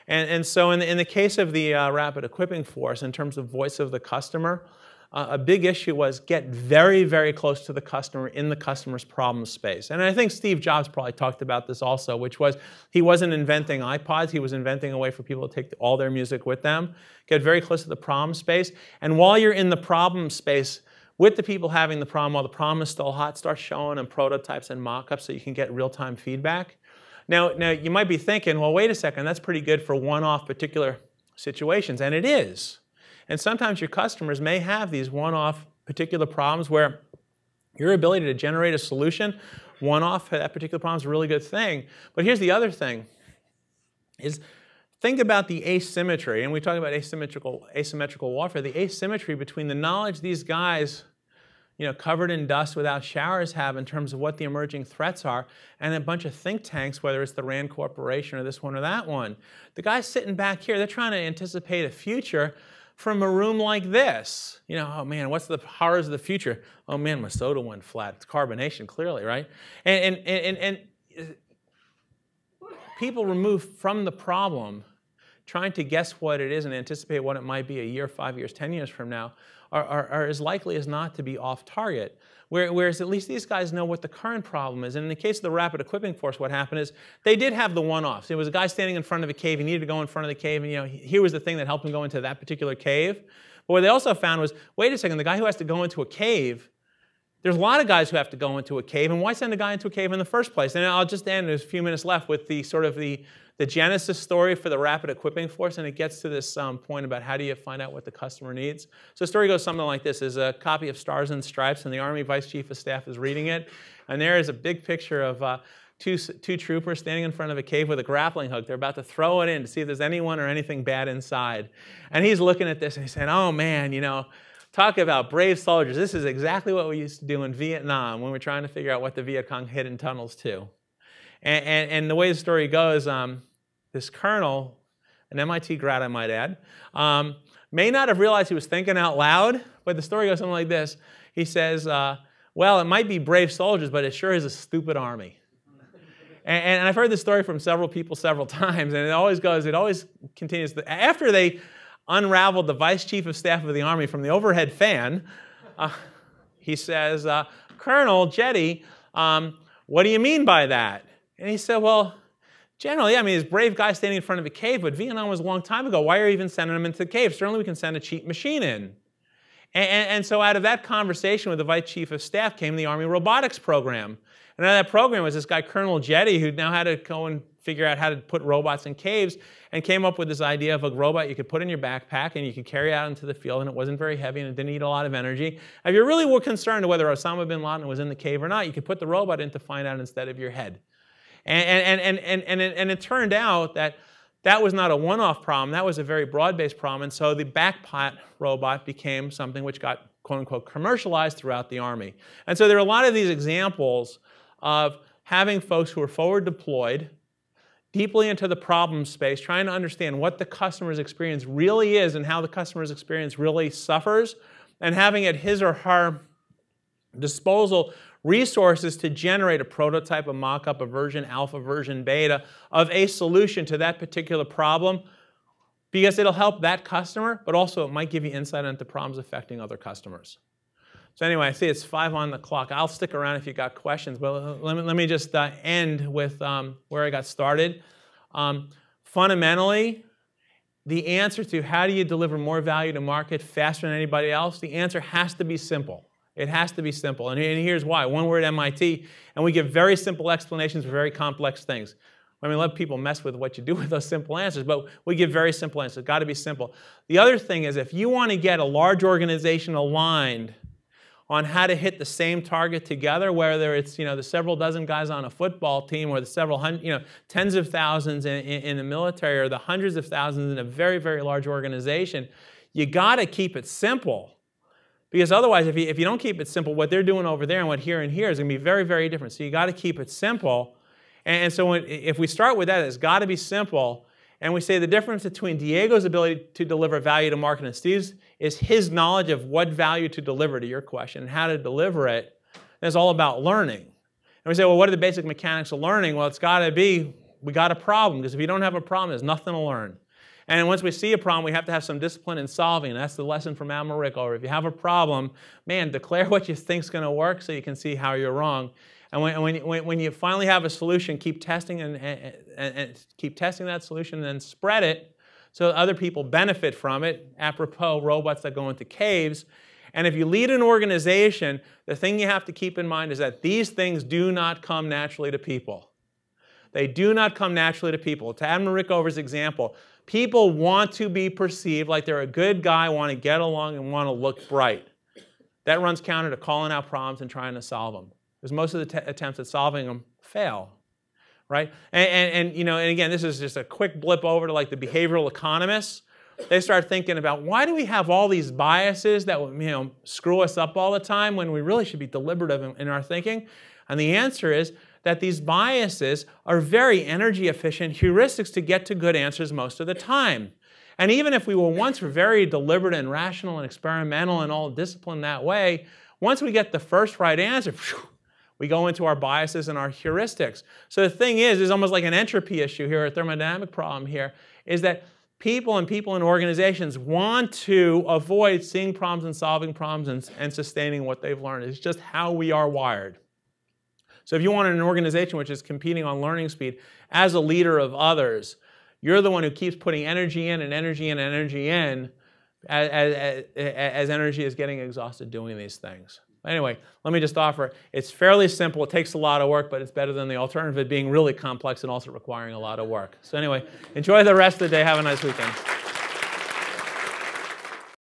And so in the case of the Rapid Equipping Force, in terms of voice of the customer, a big issue was get very, very close to the customer in the customer's problem space. And I think Steve Jobs probably talked about this also, which was he wasn't inventing iPods. He was inventing a way for people to take all their music with them, get very close to the problem space. And while you're in the problem space, with the people having the problem, while the problem is still hot, start showing them prototypes and mock-ups so you can get real-time feedback. Now, you might be thinking, well, wait a second, that's pretty good for one-off particular situations, and it is. And sometimes your customers may have these one-off particular problems where your ability to generate a solution one-off, that particular problem is a really good thing. But here's the other thing, is think about the asymmetry, and we talk about asymmetrical warfare, the asymmetry between the knowledge these guys, covered in dust without showers have in terms of what the emerging threats are, and a bunch of think tanks, whether it's the Rand Corporation or this one or that one. The guys sitting back here, they're trying to anticipate a future from a room like this. Oh man, what's the horrors of the future? Oh man, my soda went flat. It's carbonation, clearly, right? And people removed from the problem, trying to guess what it is and anticipate what it might be a year, 5 years, 10 years from now, are as likely as not to be off target. Whereas at least these guys know what the current problem is. And in the case of the Rapid Equipping Force, what happened is they did have the one-offs. There was a guy standing in front of a cave. He needed to go in front of the cave. And here was the thing that helped him go into that particular cave. But what they also found was, wait a second, the guy who has to go into a cave, there's a lot of guys who have to go into a cave. And why send a guy into a cave in the first place? And I'll just end, there's a few minutes left, with the sort of the genesis story for the Rapid Equipping Force, and it gets to this point about how do you find out what the customer needs. So the story goes something like this. There's a copy of Stars and Stripes, and the Army Vice Chief of Staff is reading it, and there is a big picture of two troopers standing in front of a cave with a grappling hook. They're about to throw it in to see if there's anyone or anything bad inside. And he's looking at this, and he's saying, oh man, talk about brave soldiers. This is exactly what we used to do in Vietnam when we're trying to figure out what the Viet Cong hid in tunnels to. And the way the story goes, this colonel, an MIT grad I might add, may not have realized he was thinking out loud, but the story goes something like this. He says, well, it might be brave soldiers, but it sure is a stupid army. And I've heard this story from several people several times, and it always continues. After they unraveled the Vice Chief of Staff of the Army from the overhead fan, he says, Colonel Jetty, what do you mean by that? And he said, well, generally, this brave guy standing in front of a cave, but Vietnam was a long time ago. Why are you even sending him into the cave? Certainly we can send a cheap machine in. And so out of that conversation with the Vice Chief of Staff came the Army robotics program. And out of that program was this guy, Colonel Jetty, who now had to go and figure out how to put robots in caves, and came up with this idea of a robot you could put in your backpack and you could carry out into the field, and it wasn't very heavy and it didn't eat a lot of energy. If you really were concerned whether Osama bin Laden was in the cave or not, you could put the robot in to find out instead of your head. And it turned out that that was not a one-off problem. That was a very broad-based problem. And so the backpack robot became something which got, quote-unquote, commercialized throughout the Army. And so there are a lot of these examples of having folks who are forward deployed, deeply into the problem space, trying to understand what the customer's experience really is and how the customer's experience really suffers, and having at his or her disposal resources to generate a prototype, a mock-up, a version alpha, version beta of a solution to that particular problem, because it'll help that customer, but also it might give you insight into problems affecting other customers. So anyway, I see it's 5 on the clock. I'll stick around if you got questions, but let me just end with where I got started. Fundamentally, the answer to how do you deliver more value to market faster than anybody else, the answer has to be simple. It has to be simple, and here's why. One, we're at MIT, and we give very simple explanations for very complex things. Let people mess with what you do with those simple answers, but we give very simple answers. It's got to be simple. The other thing is, if you want to get a large organization aligned on how to hit the same target together, whether it's the several dozen guys on a football team, or the several hundred, tens of thousands in the military, or the hundreds of thousands in a very, very large organization, you got to keep it simple. Because otherwise, if you don't keep it simple, what they're doing over there and what here and here is going to be very, very different. So you got to keep it simple. And so if we start with that, it's got to be simple. And we say the difference between Diego's ability to deliver value to market and Steve's is his knowledge of what value to deliver, to your question, and how to deliver it. And it's all about learning. And we say, well, what are the basic mechanics of learning? Well, it's got to be, we got a problem. Because if you don't have a problem, there's nothing to learn. And once we see a problem, we have to have some discipline in solving. And that's the lesson from Admiral Rickover. If you have a problem, man, declare what you think is going to work so you can see how you're wrong. And when you finally have a solution, keep testing and keep testing that solution, and then spread it so other people benefit from it. Apropos robots that go into caves. And if you lead an organization, the thing you have to keep in mind is that these things do not come naturally to people. They do not come naturally to people. To Admiral Rickover's example, people want to be perceived like they're a good guy, want to get along, and want to look bright. That runs counter to calling out problems and trying to solve them. because most of the attempts at solving them fail, right? And again, this is just a quick blip over to like the behavioral economists. They start thinking about, why do we have all these biases that screw us up all the time when we really should be deliberative in our thinking? And the answer is that these biases are very energy efficient heuristics to get to good answers most of the time. And even if we were once very deliberate and rational and experimental and all disciplined that way, once we get the first right answer, we go into our biases and our heuristics. So the thing is almost like an entropy issue here, a thermodynamic problem here, is that people in organizations want to avoid seeing problems and solving problems and sustaining what they've learned. It's just how we are wired. So if you want an organization which is competing on learning speed, as a leader of others, you're the one who keeps putting energy in and energy in and energy in as energy is getting exhausted doing these things. Anyway, let me just offer, it's fairly simple. It takes a lot of work, but it's better than the alternative of being really complex and also requiring a lot of work. So anyway, enjoy the rest of the day. Have a nice weekend.